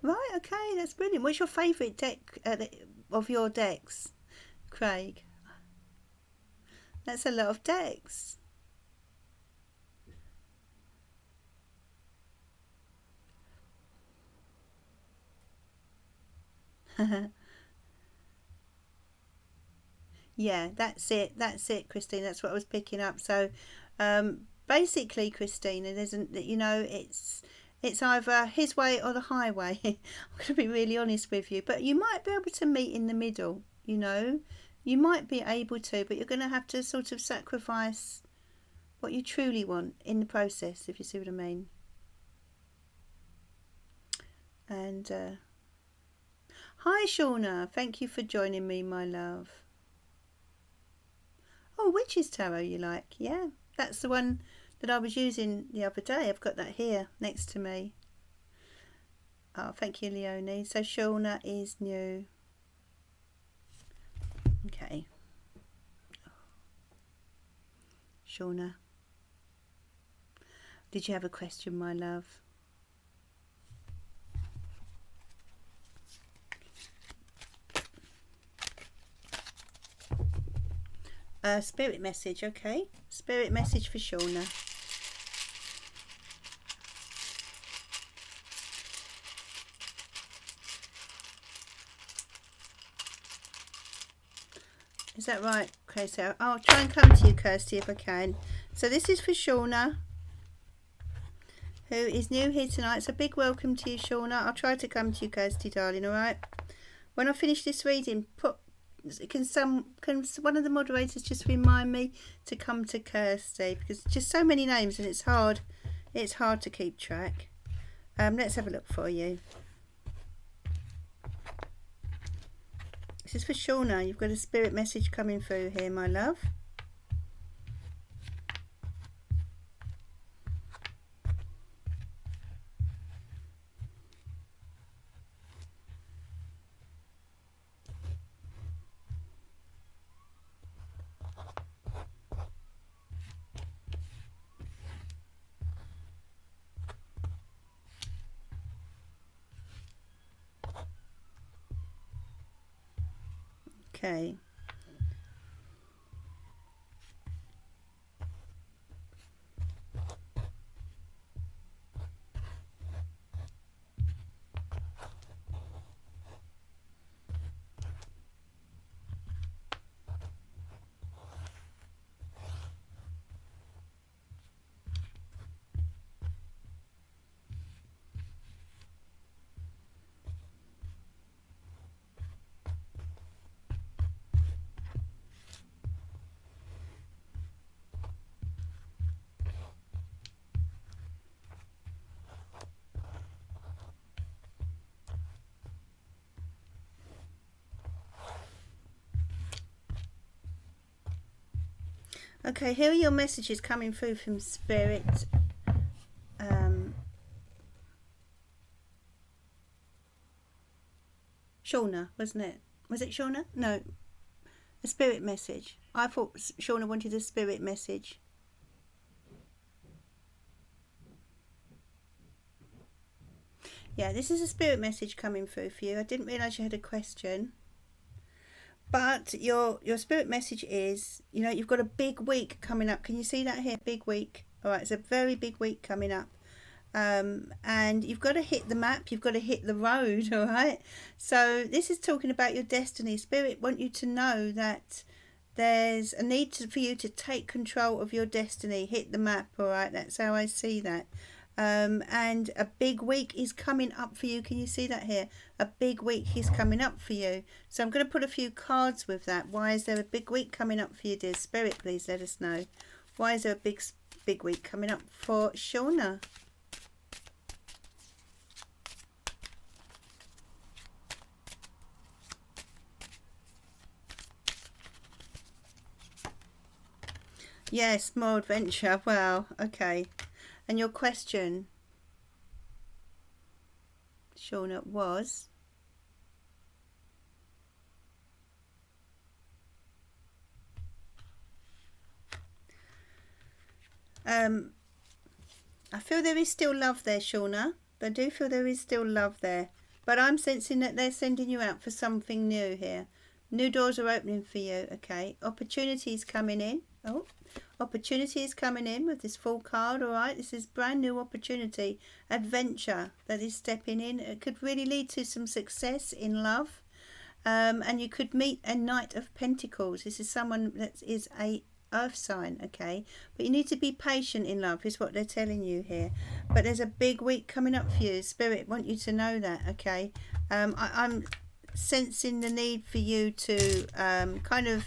Right, okay, that's brilliant. What's your favourite deck of your decks, Craig? That's a lot of decks. Yeah, that's it, Christine. That's what I was picking up. So, basically, Christine, it isn't that, you know, it's either his way or the highway. I'm going to be really honest with you, but you might be able to meet in the middle. You know, you might be able to, but you're going to have to sort of sacrifice what you truly want in the process, if you see what I mean. And hi, Shauna. Thank you for joining me, my love. Oh, Witch's Tarot you like? Yeah, that's the one that I was using the other day. I've got that here next to me. Oh, thank you, Leonie. So Shauna is new. Okay. Shauna, did you have a question, my love? Spirit message, okay. Spirit message for Shauna. Is that right, Kirsty? I'll try and come to you, Kirsty, if I can. So this is for Shauna, who is new here tonight. So big welcome to you, Shauna. I'll try to come to you, Kirsty, darling, alright? When I finish this reading, can one of the moderators just remind me to come to Kirsty, because just so many names and it's hard to keep track. Let's have a look for you. This is for Shauna. You've got a spirit message coming through here, my love. Okay. Okay, here are your messages coming through from Spirit. Shauna, wasn't it? Was it Shauna? No. A spirit message. I thought Shauna wanted a spirit message. Yeah, this is a spirit message coming through for you. I didn't realise you had a question. But your spirit message is, you know, you've got a big week coming up. Can you see that here? Big week. All right, it's a very big week coming up. And you've got to hit the map. You've got to hit the road, all right? So this is talking about your destiny. Spirit want you to know that there's a need for you to take control of your destiny. Hit the map, all right? That's how I see that. And a big week is coming up for you. Can you see that here? A big week is coming up for you. So I'm going to put a few cards with that. Why is there a big week coming up for you, dear Spirit? Please let us know. Why is there a big week coming up for Shauna. Yes, more adventure. Wow, okay. And your question, Shauna, was? I feel there is still love there, Shauna. I do feel there is still love there. But I'm sensing that they're sending you out for something new here. New doors are opening for you, okay? Opportunities coming in. Oh, opportunity is coming in with this full card, all right? This is brand new opportunity. Adventure that is stepping in. It could really lead to some success in love. And you could meet a Knight of Pentacles. This is someone that is a earth sign, okay? But you need to be patient in love is what they're telling you here. But there's a big week coming up for you. Spirit want you to know that, okay? I'm sensing the need for you to kind of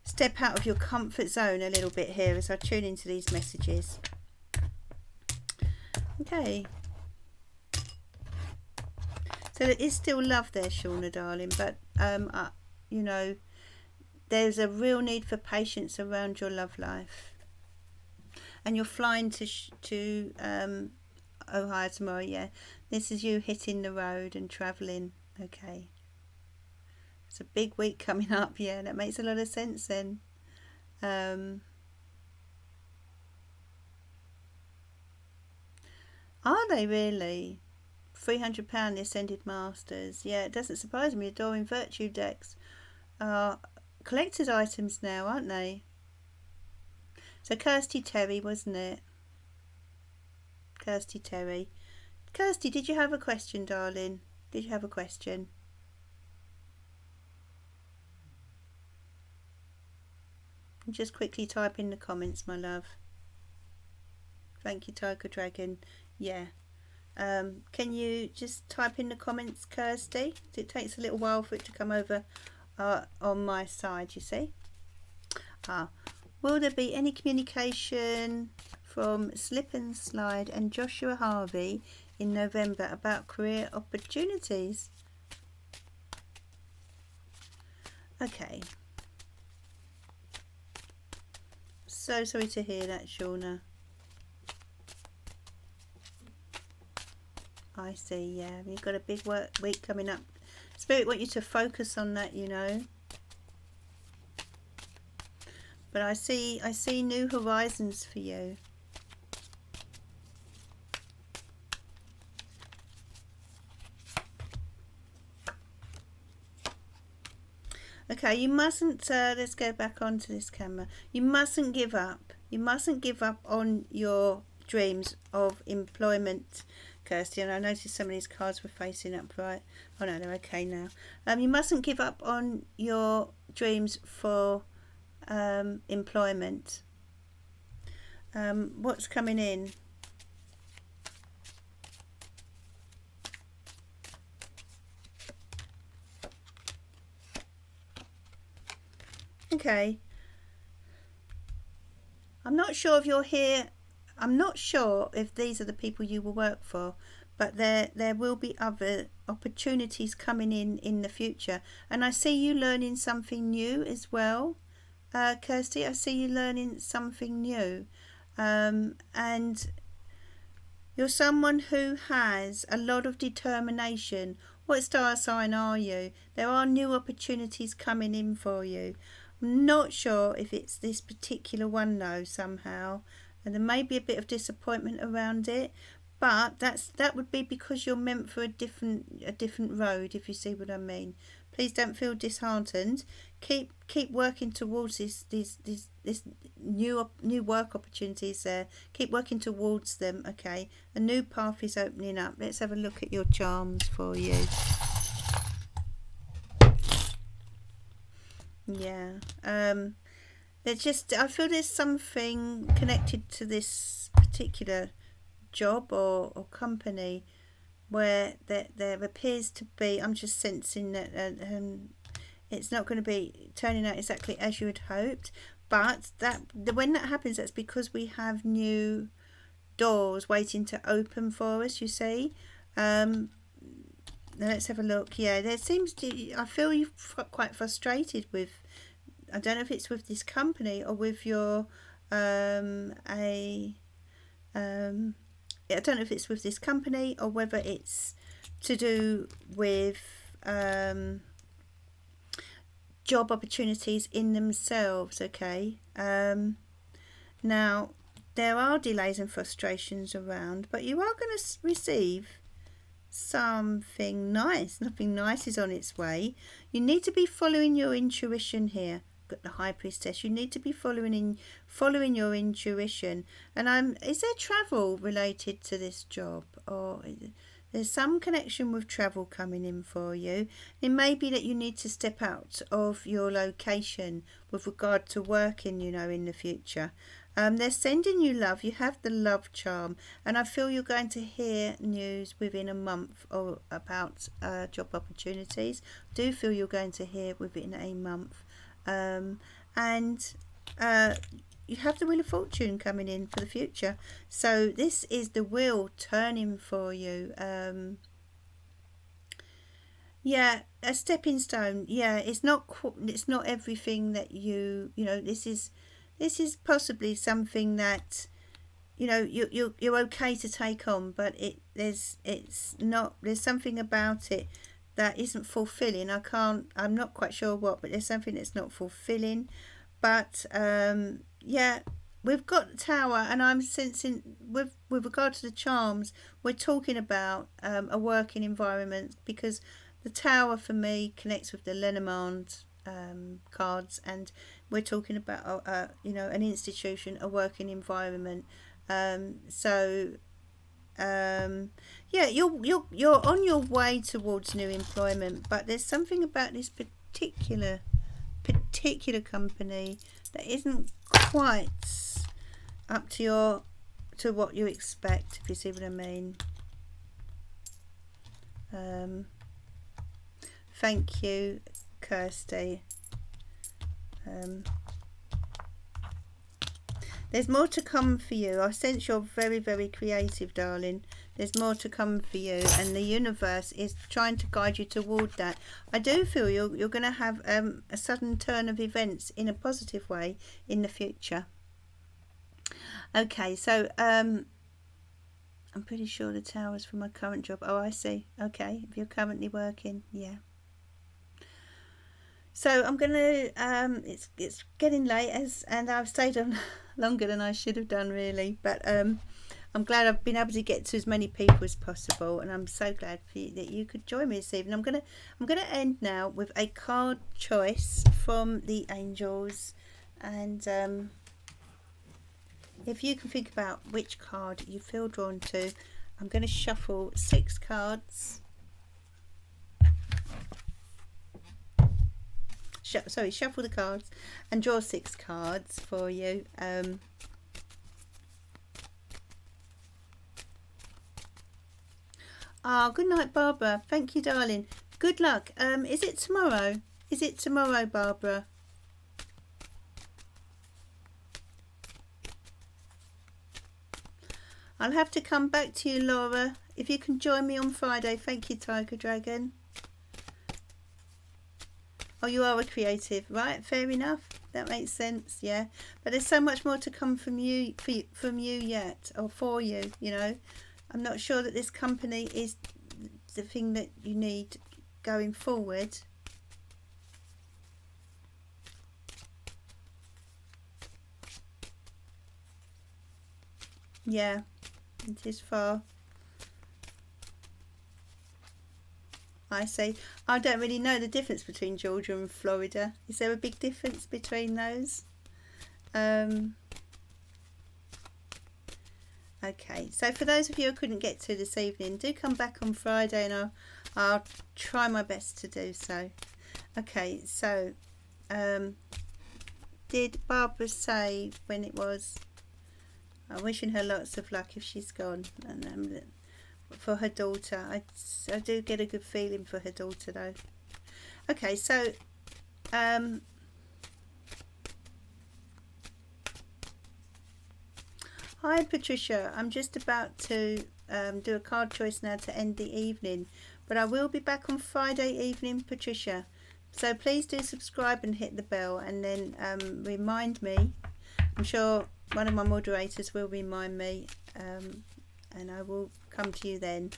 step out of your comfort zone a little bit here as I tune into these messages. Okay. So there is still love there, Shauna, darling, but you know, there's a real need for patience around your love life. And you're flying to Ohio tomorrow, yeah. This is you hitting the road and travelling, okay. It's a big week coming up, yeah, that makes a lot of sense then. Are they really? £300 the Ascended Masters. Yeah, it doesn't surprise me. Adoring Virtue decks are collector's items now, aren't they? So Kirsty Terry, wasn't it? Kirsty Terry. Kirsty, did you have a question, darling? Did you have a question? Just quickly type in the comments, my love. Thank you, Tiger Dragon. Yeah. Can you just type in the comments, Kirsty? It takes a little while for it to come over on my side, you see. Will there be any communication from Slip and Slide and Joshua Harvey in November about career opportunities? Okay. So sorry to hear that, Shauna. I see, yeah. You've got a big week coming up. Spirit want you to focus on that, you know. But I see new horizons for you. Okay, you mustn't, let's go back onto this camera. You mustn't give up. You mustn't give up on your dreams of employment, Kirsty. And I noticed some of these cards were facing upright. Oh no, they're okay now. You mustn't give up on your dreams for employment. What's coming in? Okay. I'm not sure if you're here. I'm not sure if these are the people you will work for, but there will be other opportunities coming in the future. And I see you learning something new as well, Kirsty. I see you learning something new. And you're someone who has a lot of determination. What star sign are you? There are new opportunities coming in for you. I'm not sure if it's this particular one though, somehow. And there may be a bit of disappointment around it, but that would be because you're meant for a different road, if you see what I mean. Please don't feel disheartened. Keep working towards this new work opportunities there. Keep working towards them, okay? A new path is opening up. Let's have a look at your charms for you. Yeah. There's just, I feel there's something connected to this particular job or company where there appears to be, I'm just sensing that it's not going to be turning out exactly as you had hoped, but when that happens, that's because we have new doors waiting to open for us, you see. Now let's have a look. Yeah, there seems to, I feel you're quite frustrated with, I don't know if it's with this company or with your I don't know if it's with this company or whether it's to do with job opportunities in themselves, okay? Now, there are delays and frustrations around, but you are going to receive something nice. Nothing nice is on its way. You need to be following your intuition here. Got the High Priestess. You need to be following your intuition. And is there travel related to this job, or there's some connection with travel coming in for you? It may be that you need to step out of your location with regard to working, in the future. They're sending you love. You have the love charm, and I feel you're going to hear news within a month or about job opportunities. I do feel you're going to hear within a month. And you have the Wheel of Fortune coming in for the future. So this is the wheel turning for you. Yeah, a stepping stone. Yeah, it's not everything that this is possibly something that you're okay to take on, but there's something about it that isn't fulfilling. I'm not quite sure what, but there's something that's not fulfilling. But yeah, we've got the Tower, and I'm sensing with regard to the charms, we're talking about a working environment, because the Tower for me connects with the Lenormand cards, and we're talking about an institution, a working environment. Yeah, you're on your way towards new employment, but there's something about this particular company that isn't quite up to what you expect, if you see what I mean. Thank you, Kirsty. There's more to come for you. I sense you're very, very creative, darling. There's more to come for you, and the universe is trying to guide you toward that. I do feel you're going to have a sudden turn of events in a positive way in the future. Okay, so I'm pretty sure the Tower's for my current job. Oh, I see. Okay, if you're currently working, yeah. So I'm gonna. It's getting late, and I've stayed on longer than I should have done, really. But I'm glad I've been able to get to as many people as possible, and I'm so glad that you could join me this evening. I'm gonna end now with a card choice from the angels, and if you can think about which card you feel drawn to, I'm going to shuffle 6 cards. Shuffle the cards and draw 6 cards for you. Good night, Barbara. Thank you, darling. Good luck. Is it tomorrow? Is it tomorrow, Barbara? I'll have to come back to you, Laura. If you can join me on Friday. Thank you, Tiger Dragon. Oh, you are a creative, right? Fair enough. That makes sense, yeah. But there's so much more to come from you yet, or for you. I'm not sure that this company is the thing that you need going forward. Yeah, it is far. I say, I don't really know the difference between Georgia and Florida. Is there a big difference between those? Okay, so for those of you who couldn't get to this evening, do come back on Friday, and I'll try my best to do so. Okay, so did Barbara say when it was? I'm wishing her lots of luck if she's gone, and for her daughter. I do get a good feeling for her daughter, though. Okay, so Hi Patricia, I'm just about to do a card choice now to end the evening, but I will be back on Friday evening, Patricia. So please do subscribe and hit the bell, and then remind me. I'm sure one of my moderators will remind me, and I will come to you then.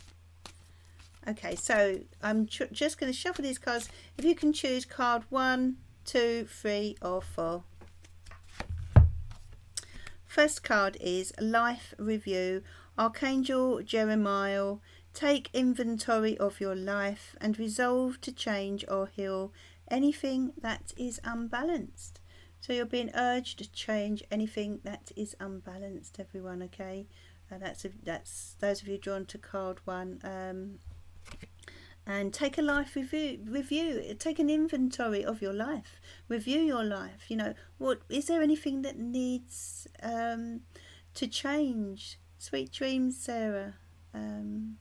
Okay, so I'm just going to shuffle these cards. If you can choose card 1, 2, 3 or 4. First card is Life Review. Archangel Jeremiah, take inventory of your life and resolve to change or heal anything that is unbalanced. So you're being urged to change anything that is unbalanced, everyone, okay? That's those of you drawn to card 1. And take a life review. Take an inventory of your life. Review your life. You know, what is there anything that needs to change? Sweet dreams, Sarah. You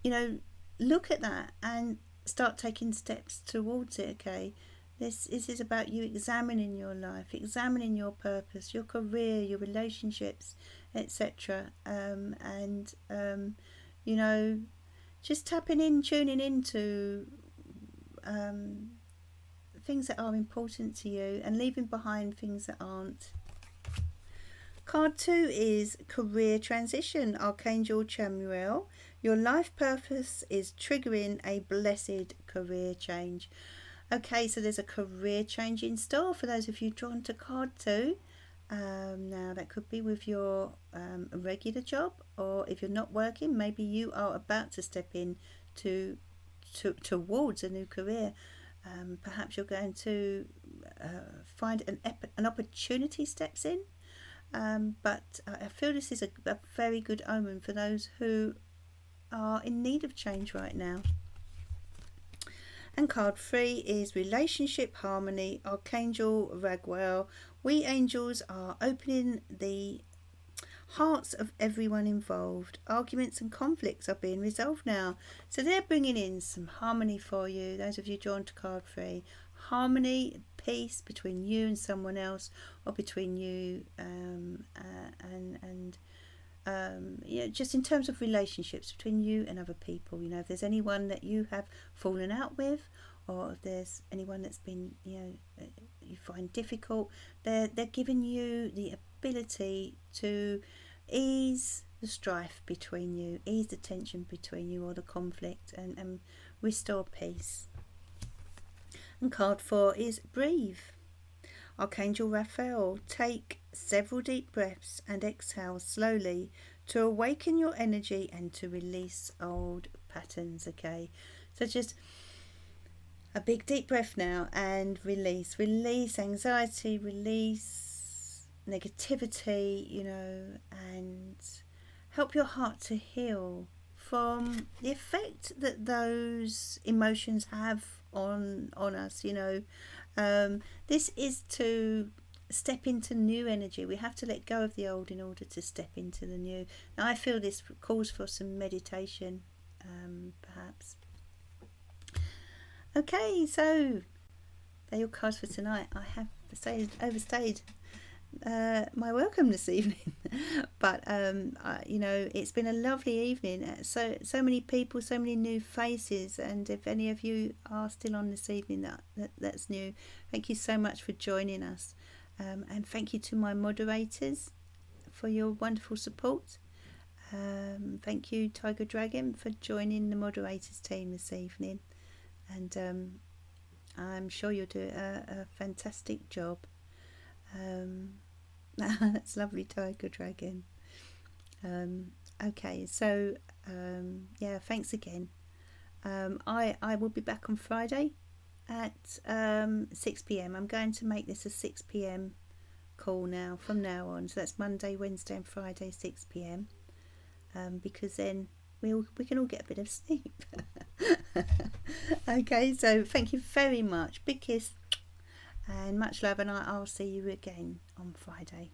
know, look at that and start taking steps towards it. Okay, this is about you examining your life, examining your purpose, your career, your relationships, etc. You know, just tapping in, tuning into things that are important to you and leaving behind things that aren't. Card 2 is Career Transition. Archangel Chamuel. Your life purpose is triggering a blessed career change. Okay, so there's a career change in store for those of you drawn to card 2. Now that could be with your regular job, or if you're not working, maybe you are about to step in towards a new career. Perhaps you're going to find an opportunity steps in, but I feel this is a very good omen for those who are in need of change right now. And card 3 is Relationship Harmony. Archangel Raguel. We angels are opening the hearts of everyone involved. Arguments and conflicts are being resolved now. So they're bringing in some harmony for you. Those of you drawn to card 3. Harmony, peace between you and someone else, or between you just in terms of relationships between you and other people. You know, if there's anyone that you have fallen out with, or if there's anyone that's been, you find difficult, they're giving you the ability to ease the strife between you, ease the tension between you, or the conflict, and restore peace. And card 4 is Breathe. Archangel Raphael, take several deep breaths and exhale slowly to awaken your energy and to release old patterns. Okay, so just a big deep breath now and release anxiety, release negativity, and help your heart to heal from the effect that those emotions have on us. This is to step into new energy. We have to let go of the old in order to step into the new. Now I feel this calls for some meditation, perhaps. Okay, so they're your cards for tonight. I have overstayed my welcome this evening, but it's been a lovely evening. So many people, so many new faces, and if any of you are still on this evening, that's new. Thank you so much for joining us, and thank you to my moderators for your wonderful support. Thank you, Tiger Dragon, for joining the moderators team this evening, and I'm sure you'll do a fantastic job. That's lovely, Tiger Dragon. Okay, so thanks again. I will be back on Friday at 6 p.m. I'm going to make this a 6 p.m. call now from now on. So that's Monday, Wednesday and Friday 6 p.m. Because then we can all get a bit of sleep. Okay, so thank you very much. Big kiss and much love, and I'll see you again on Friday.